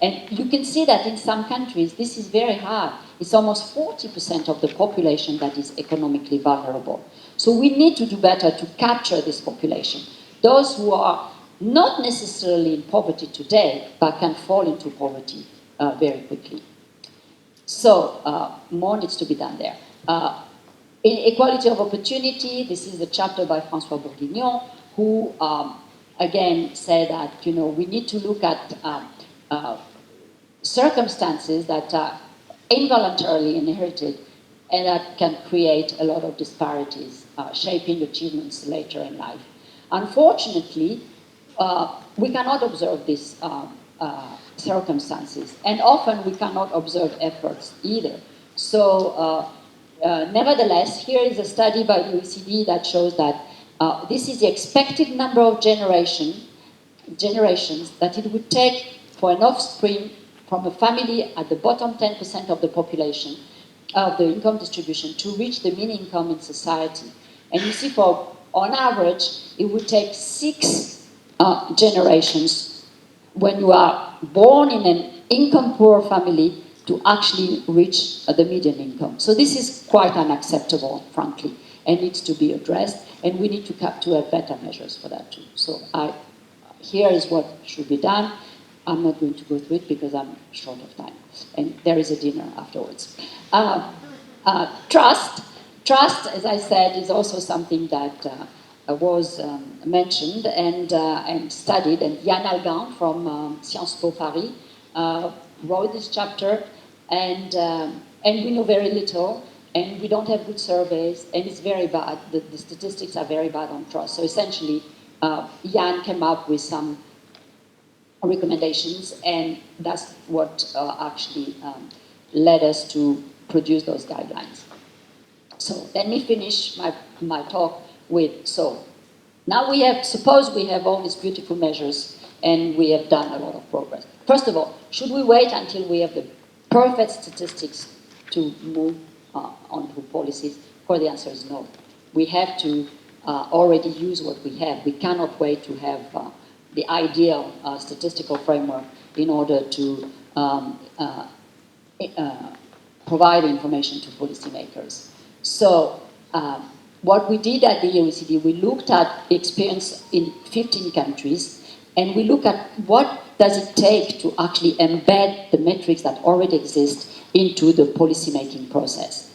And you can see that in some countries, this is very high. It's almost 40% of the population that is economically vulnerable. So we need to do better to capture this population. Those who are not necessarily in poverty today, but can fall into poverty very quickly. So more needs to be done there. Inequality of opportunity, this is a chapter by François Bourguignon, who again said that we need to look at circumstances that are involuntarily inherited and that can create a lot of disparities, shaping achievements later in life. Unfortunately, we cannot observe these circumstances, and often we cannot observe efforts either. So nevertheless, here is a study by the OECD that shows that this is the expected number of generations that it would take for an offspring from a family at the bottom 10% of the population, of the income distribution, to reach the mean income in society. And you see, on average, it would take 6 generations when you are born in an income-poor family to actually reach the median income. So this is quite unacceptable, frankly, and needs to be addressed, and we need to have better measures for that too. So here is what should be done. I'm not going to go through it because I'm short of time, and there is a dinner afterwards. Trust, as I said, is also something that was mentioned and studied, and Yann Algan from Sciences Po Paris wrote this chapter, and we know very little. and we don't have good surveys, and it's very bad. The statistics are very bad on trust. So essentially, Jan came up with some recommendations, and that's what actually led us to produce those guidelines. So let me finish my talk with, so now we have, suppose we have all these beautiful measures and we have done a lot of progress. First of all, should we wait until we have the perfect statistics to move on to policies? Of course, the answer is no. We have to already use what we have. We cannot wait to have the ideal statistical framework in order to provide information to policymakers. So what we did at the OECD, we looked at the experience in 15 countries, and we look at what does it take to actually embed the metrics that already exist into the policymaking process.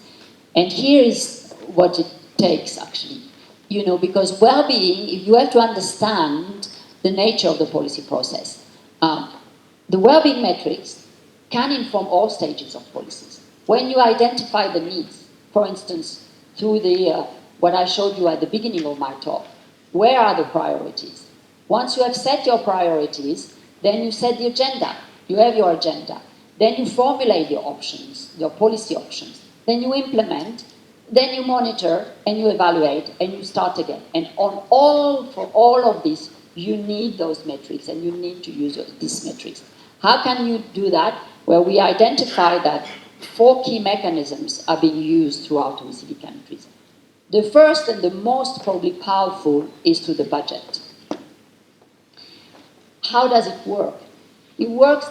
And here is what it takes, actually. You know, because well-being, you have to understand the nature of the policy process. The well-being metrics can inform all stages of policies. When you identify the needs, for instance, through the what I showed you at the beginning of my talk, where are the priorities? Once you have set your priorities, then you set the agenda. You have your agenda. Then you formulate your options, your policy options. Then you implement, then you monitor, and you evaluate, and you start again. And for all of this, you need those metrics, and you need to use these metrics. How can you do that? Well, we identify that 4 key mechanisms are being used throughout OECD countries. The first and the most probably powerful is through the budget. How does it work? It works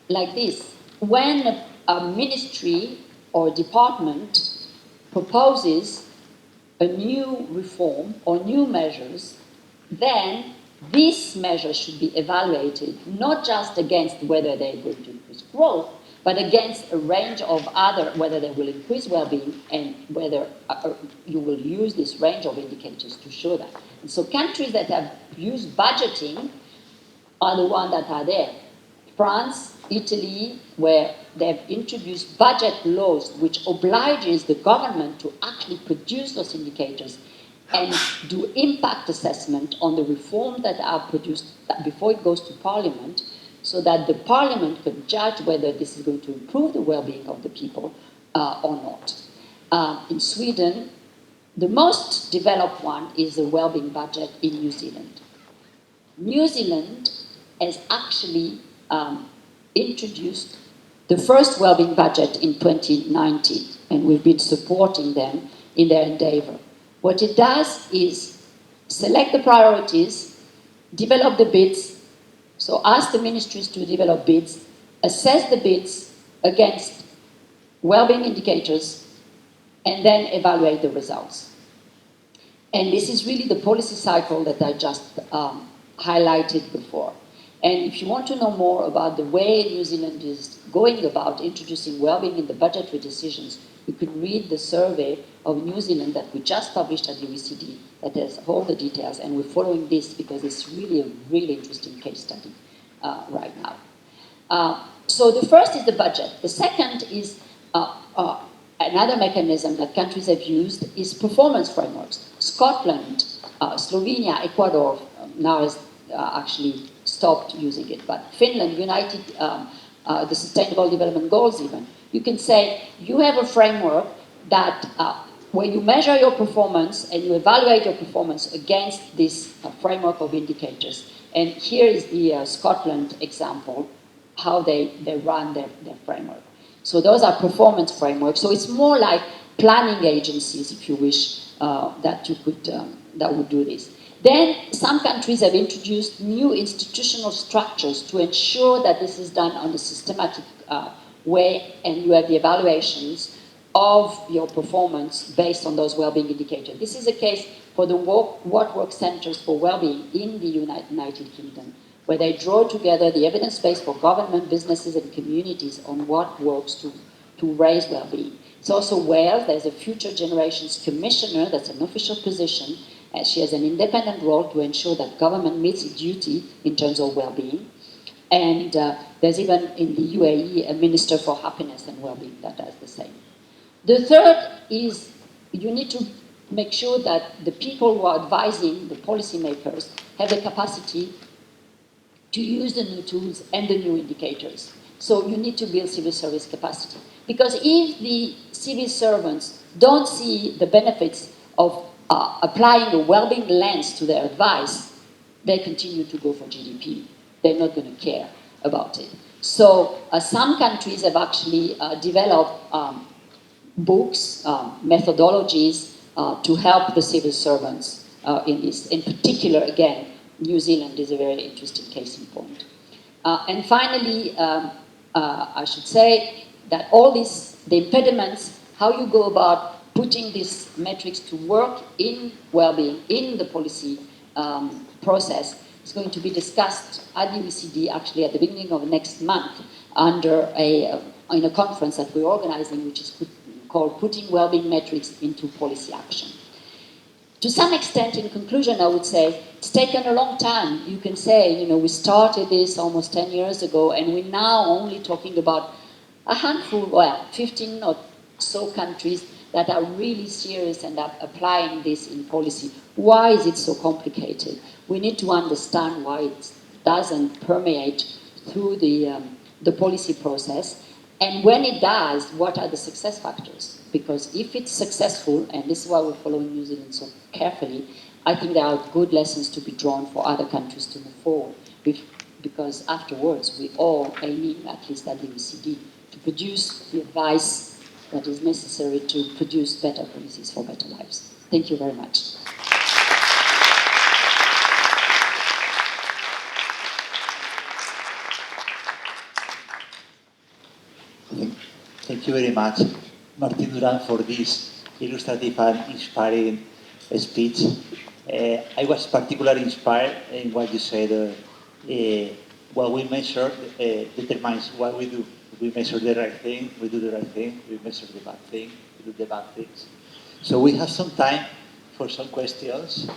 like this. When a ministry or department proposes a new reform or new measures, then these measures should be evaluated not just against whether they're going to increase growth, but against a range of other, whether they will increase well-being and whether you will use this range of indicators to show that. And so countries that have used budgeting are the ones that are there. France, Italy, where they've introduced budget laws which obliges the government to actually produce those indicators and do impact assessment on the reforms that are produced before it goes to Parliament, so that the Parliament can judge whether this is going to improve the well-being of the people or not. In Sweden, the most developed one is the well-being budget in New Zealand. New Zealand has actually introduced the first well-being budget in 2019, and we've been supporting them in their endeavor. What it does is select the priorities, develop the bids, so ask the ministries to develop bids, assess the bids against well-being indicators, and then evaluate the results. And this is really the policy cycle that I just highlighted before. And if you want to know more about the way New Zealand is going about introducing well-being in the budgetary decisions, you can read the survey of New Zealand that we just published at the OECD that has all the details, and we're following this because it's really a really interesting case study right now. So the first is the budget. The second is another mechanism that countries have used is performance frameworks. Scotland, Slovenia, Ecuador now has actually stopped using it, but Finland, United, the Sustainable Development Goals even, you can say you have a framework that where you measure your performance and you evaluate your performance against this framework of indicators. And here is the Scotland example, how they run their framework. So those are performance frameworks. So it's more like planning agencies, if you wish, that you could that would do this. Then some countries have introduced new institutional structures to ensure that this is done on a systematic way, and you have the evaluations of your performance based on those well-being indicators. This is a case for the What Works Centers for Wellbeing in the United Kingdom, where they draw together the evidence base for government, businesses, and communities on what works to raise well-being. It's also Wales. There's a Future Generations Commissioner, that's an official position, and she has an independent role to ensure that government meets its duty in terms of well-being. And there's even in the UAE a Minister for Happiness and Wellbeing that does the same. The third is you need to make sure that the people who are advising the policymakers have the capacity to use the new tools and the new indicators. So you need to build civil service capacity. Because if the civil servants don't see the benefits of applying a well-being lens to their advice, they continue to go for GDP. They're not going to care about it. So some countries have actually developed books, methodologies to help the civil servants in this. In particular, again, New Zealand is a very interesting case in point. And finally, I should say that all these, the impediments, how you go about putting these metrics to work in well-being, in the policy process, is going to be discussed at the OECD actually at the beginning of next month under in a conference that we're organizing, which is called Putting Well-being Metrics into Policy Action. To some extent, in conclusion, I would say it's taken a long time. You can say, you know, we started this almost 10 years ago, and we're now only talking about a handful, well, 15 or so countries that are really serious and are applying this in policy. Why is it so complicated? We need to understand why it doesn't permeate through the policy process. And when it does, what are the success factors? Because if it's successful, and this is why we're following New Zealand so carefully, I think there are good lessons to be drawn for other countries to move forward. Because afterwards, we're all aiming, at least at the OECD, to produce the advice that is necessary to produce better policies for better lives. Thank you very much. Thank you very much, Martine Durand, for this illustrative and inspiring speech. I was particularly inspired in what you said. What we measure determines what we do. We measure the right thing, we do the right thing. We measure the bad thing, we do the bad things. So we have some time for some questions.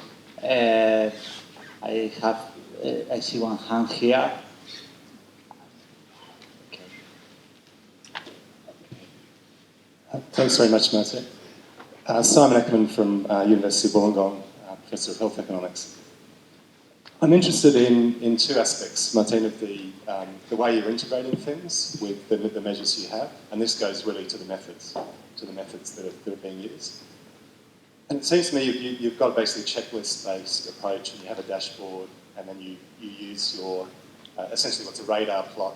I see one hand here. Thanks very much, Martin. Simon Ackerman from University of Wollongong, Professor of Health Economics. I'm interested in two aspects, Martine, of the way you're integrating things with the measures you have, and this goes really to the methods that are being used. And it seems to me you've got basically a checklist-based approach, and you have a dashboard, and then you use your, essentially what's a radar plot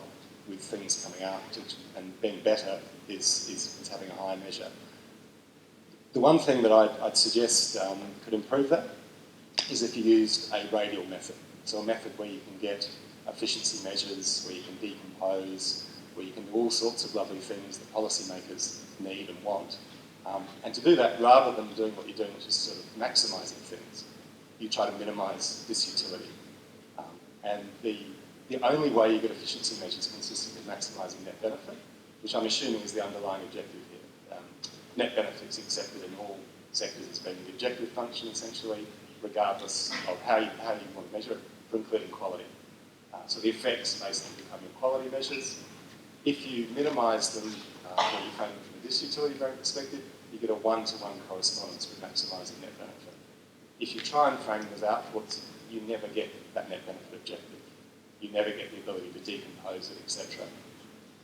with things coming out, and being better is having a higher measure. The one thing that I'd suggest could improve that is if you used a radial method. So a method where you can get efficiency measures, where you can decompose, where you can do all sorts of lovely things that policymakers need and want. And to do that, rather than doing what you're doing, which is sort of maximising things, you try to minimise this utility. And the only way you get efficiency measures consistent with maximising net benefit, which I'm assuming is the underlying objective here. Net benefit is accepted in all sectors as being the objective function, essentially, regardless of how you want to measure it, for including quality. So the effects basically become your quality measures. If you minimise them, what you find from a disutility perspective, you get a one-to-one correspondence with maximising net benefit. If you try and frame those outputs, you never get that net benefit objective. You never get the ability to decompose it, etc.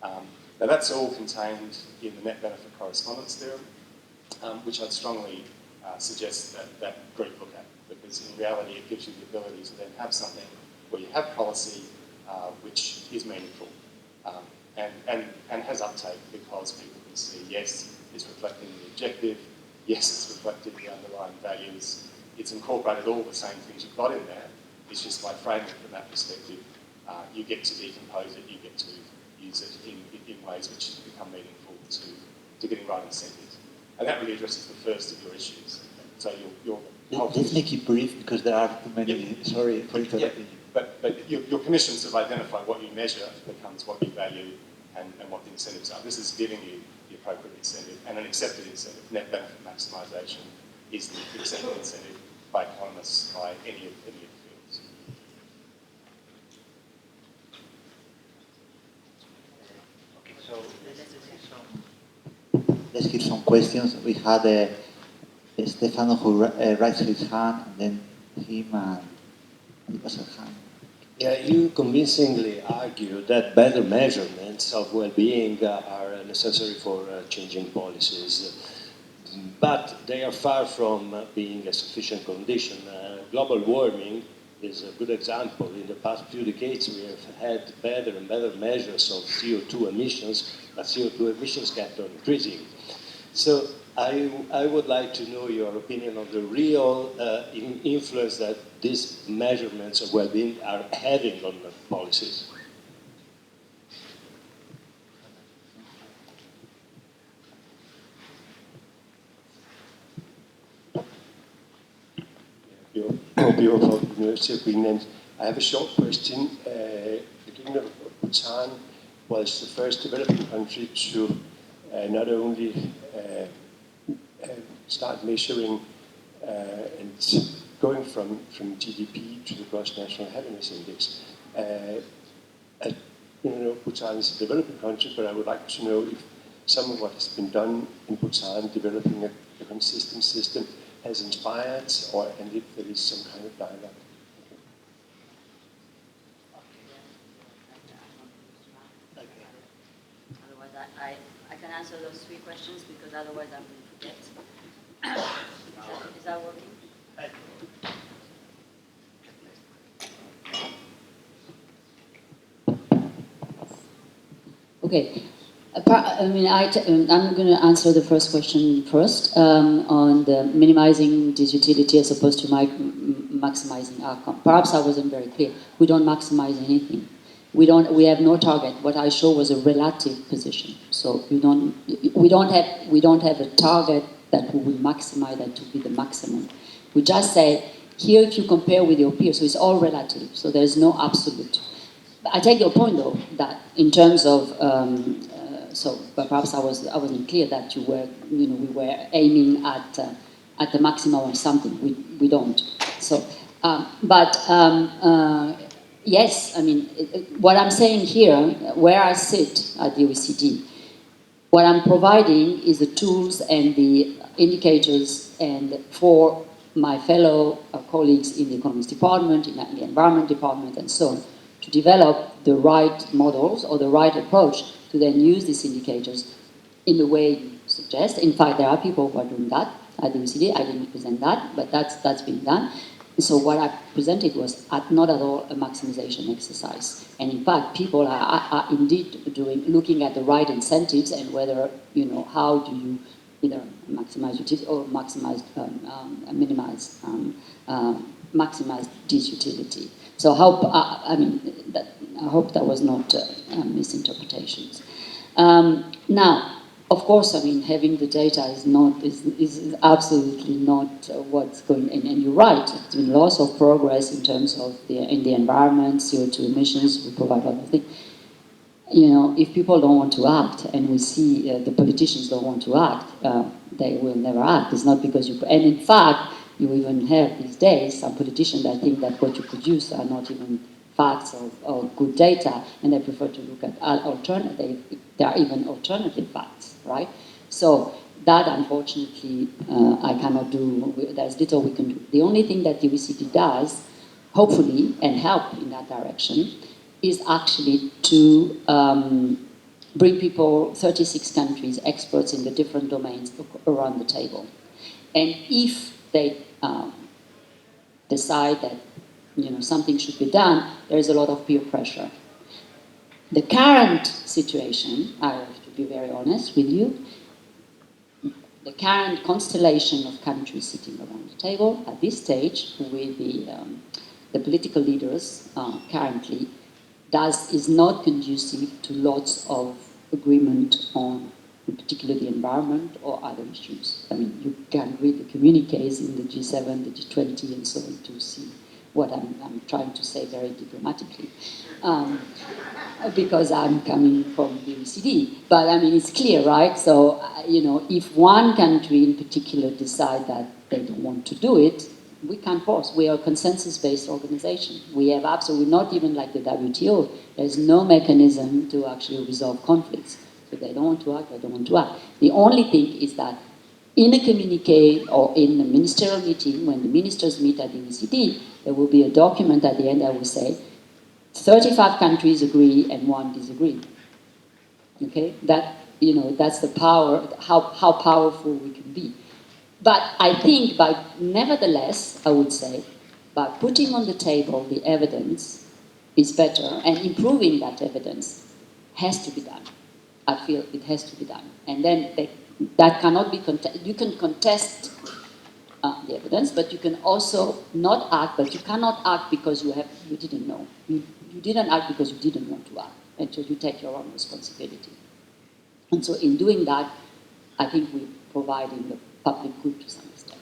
Now that's all contained in the net benefit correspondence theorem, which I'd strongly suggest that group look at, because in reality it gives you the ability to then have something where you have policy which is meaningful and has uptake, because people can see, yes, it's reflecting the objective, yes, it's reflecting the underlying values, it's incorporated all the same things you've got in there. It's just by framing it from that perspective, you get to decompose it, you get to use it in ways which become meaningful to getting right incentives. And that really addresses the first of your issues. So Let's make it brief, because there are too many. Yeah. Sorry for interrupting you. But your commission to identify what you measure becomes what you value and what the incentives are. This is giving you the appropriate incentive and an accepted incentive. Net benefit maximisation is the accepted incentive by economists, by any of the fields. Okay, so let's see some let's hear some questions. We had Stefano who raised his hand, and then him and it was a hand. Yeah, you convincingly argue that better measurements of well-being are necessary for changing policies, but they are far from being a sufficient condition. Global warming is a good example. In the past few decades, we have had better and better measures of CO2 emissions, but CO2 emissions kept on increasing. So I would like to know your opinion on the real influence that these measurements of well-being are having on the policies. Bio from the University of Greenland. I have a short question. The Kingdom of Bhutan was the first developing country to not only start measuring and going from GDP to the gross national happiness index. Bhutan is a developing country, but I would like to know if some of what has been done in Bhutan, developing a consistent system, has inspired, and if there is some kind of dialogue. Otherwise, I can answer those three questions because otherwise I'm going to forget. Is that working? Okay. I'm going to answer the first question first on the minimizing disutility as opposed to maximizing outcome. Perhaps I wasn't very clear. We don't maximize anything. We have no target. What I showed was a relative position. So we don't have a target that we will maximize that to be the maximum. We just say here if you compare with your peers, so it's all relative. So there's no absolute. I take your point though that in terms of but perhaps I wasn't clear that we were aiming at the maximum of something. We don't. So, yes, I mean what I'm saying here, where I sit at the OECD, what I'm providing is the tools and the indicators, and for my fellow colleagues in the economics department, in the environment department, and so on, to develop the right models or the right approach to then use these indicators in the way you suggest. In fact, there are people who are doing that at the OECD. I didn't present that, but that's been done. So what I presented was not at all a maximization exercise. And in fact, people are indeed looking at the right incentives and whether, how do you either maximize utility or maximize disutility. So I hope that was not misinterpretations. Now, of course, having the data is absolutely not what's going. And you're right. There's been lots of progress in terms of in the environment, CO2 emissions. We provide other things. If people don't want to act, and we see the politicians don't want to act, they will never act. It's not because you. And in fact, you even have these days some politicians that think that what you produce are not even facts or good data, and they prefer to look at alternative. There are even alternative facts, right? So that, unfortunately, I cannot do. There's little we can do. The only thing that the OECD does, hopefully, and help in that direction, is actually to bring people, 36 countries, experts in the different domains around the table. And if they decide that something should be done, there is a lot of peer pressure. The current situation, I have to be very honest with you, the current constellation of countries sitting around the table at this stage with the political leaders currently is not conducive to lots of agreement on, in particular, the environment or other issues. You can read the communiques in the G7, the G20, and so on to see what I'm trying to say very diplomatically, because I'm coming from the OECD. But it's clear, right? So, if one country in particular decide that they don't want to do it, we can't force. We are a consensus-based organization. We have absolutely, not even like the WTO, there's no mechanism to actually resolve conflicts. So they don't want to act, they don't want to act. The only thing is that in a communique or in a ministerial meeting, when the ministers meet at the OECD, there will be a document at the end that will say 35 countries agree and 1 disagree. Okay, that, you know, that's the power, how powerful we can be. But I think nevertheless, I would say, by putting on the table the evidence is better, and improving that evidence has to be done. I feel it has to be done. And then that cannot be contested. You can contest the evidence, but you can also not act, but you cannot act because you didn't know. You didn't act because you didn't want to act, until you take your own responsibility. And so in doing that, I think we're providing the public good to some extent.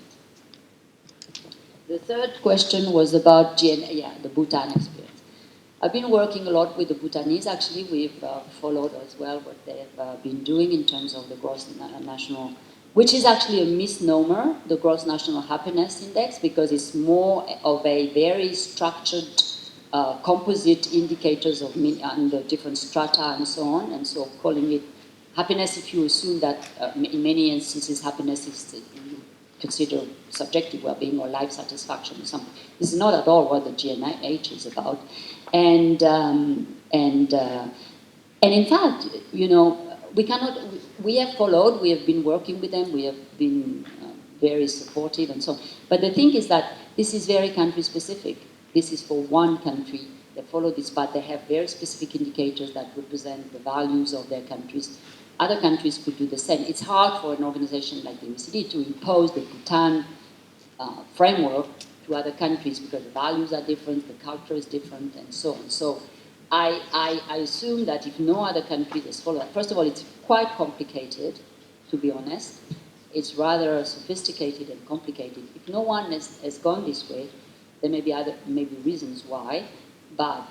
The third question was about the Bhutan experience. I've been working a lot with the Bhutanese. Actually, we've followed as well what they've been doing in terms of the gross national, which is actually a misnomer, the gross national happiness index, because it's more of a very structured composite indicators of under different strata and so on, and so calling it happiness, if you assume that in many instances happiness is consider subjective well-being or life satisfaction or something. This is not at all what the GNH is about. And in fact, you know, we have followed, we have been working with them, we have been very supportive and so on. But the thing is that this is very country specific. This is for one country. They follow this, but they have very specific indicators that represent the values of their countries. Other countries could do the same. It's hard for an organization like the OECD to impose the Bhutan framework to other countries because the values are different, the culture is different, and so on. So I assume that if no other country has followed that, first of all, it's quite complicated, to be honest. It's rather sophisticated and complicated. If no one has gone this way, there may be reasons why, but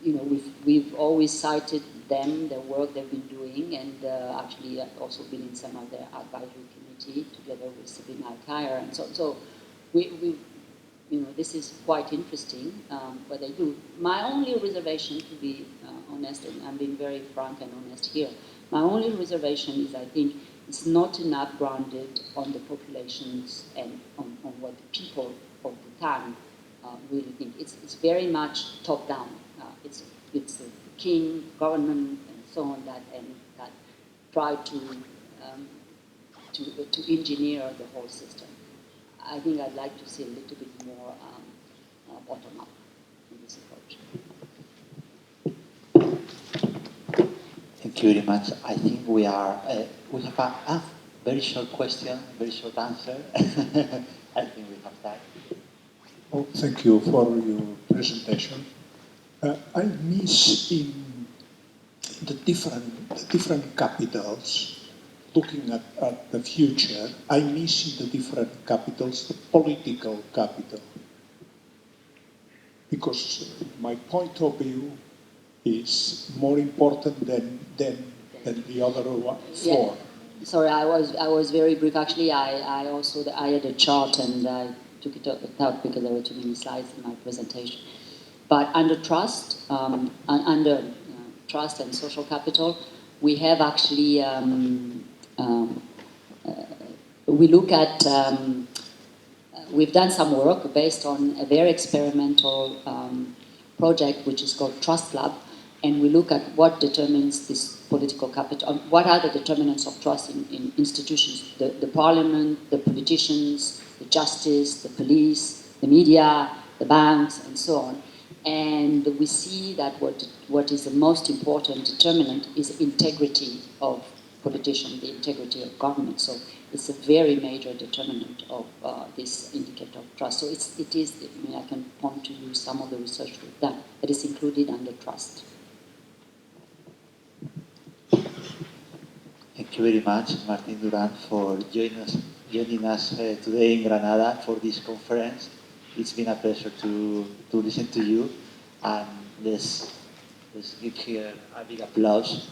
you know, we've always cited them, their work they've been doing, and actually I've also been in some of their advisory committee together with Sabine Alkire, and so we you know, this is quite interesting what they do. My only reservation, to be honest, and I'm being very frank and honest here, my only reservation is I think it's not enough grounded on the populations and on what the people of Bhutan really think. It's very much top down. It's the king, government, and so on that try to engineer the whole system. I think I'd like to see a little bit more bottom up in this approach. Thank you very much. I think we have a very short question, very short answer. I think we have time. Oh, thank you for your presentation. I miss in the different capitals, looking at the future, I miss in the different capitals the political capital. Because my point of view is more important than the other four. Yeah. Sorry, I was very brief. Actually, I had a chart and I took it out because there were too many slides in my presentation. But under trust, trust and social capital, we have actually we look at we've done some work based on a very experimental project which is called Trust Lab, and we look at what determines this political capital, what are the determinants of trust in institutions, the parliament, the politicians, the justice, the police, the media, the banks, and so on. And we see that what is the most important determinant is integrity of politicians, the integrity of government. So it's a very major determinant of this indicator of trust. So it is, I mean, I can point to you some of the research we've done that is included under trust. Thank you very much, Martine Durand, for joining us today in Granada for this conference. It's been a pleasure to listen to you, and let's give here a big applause.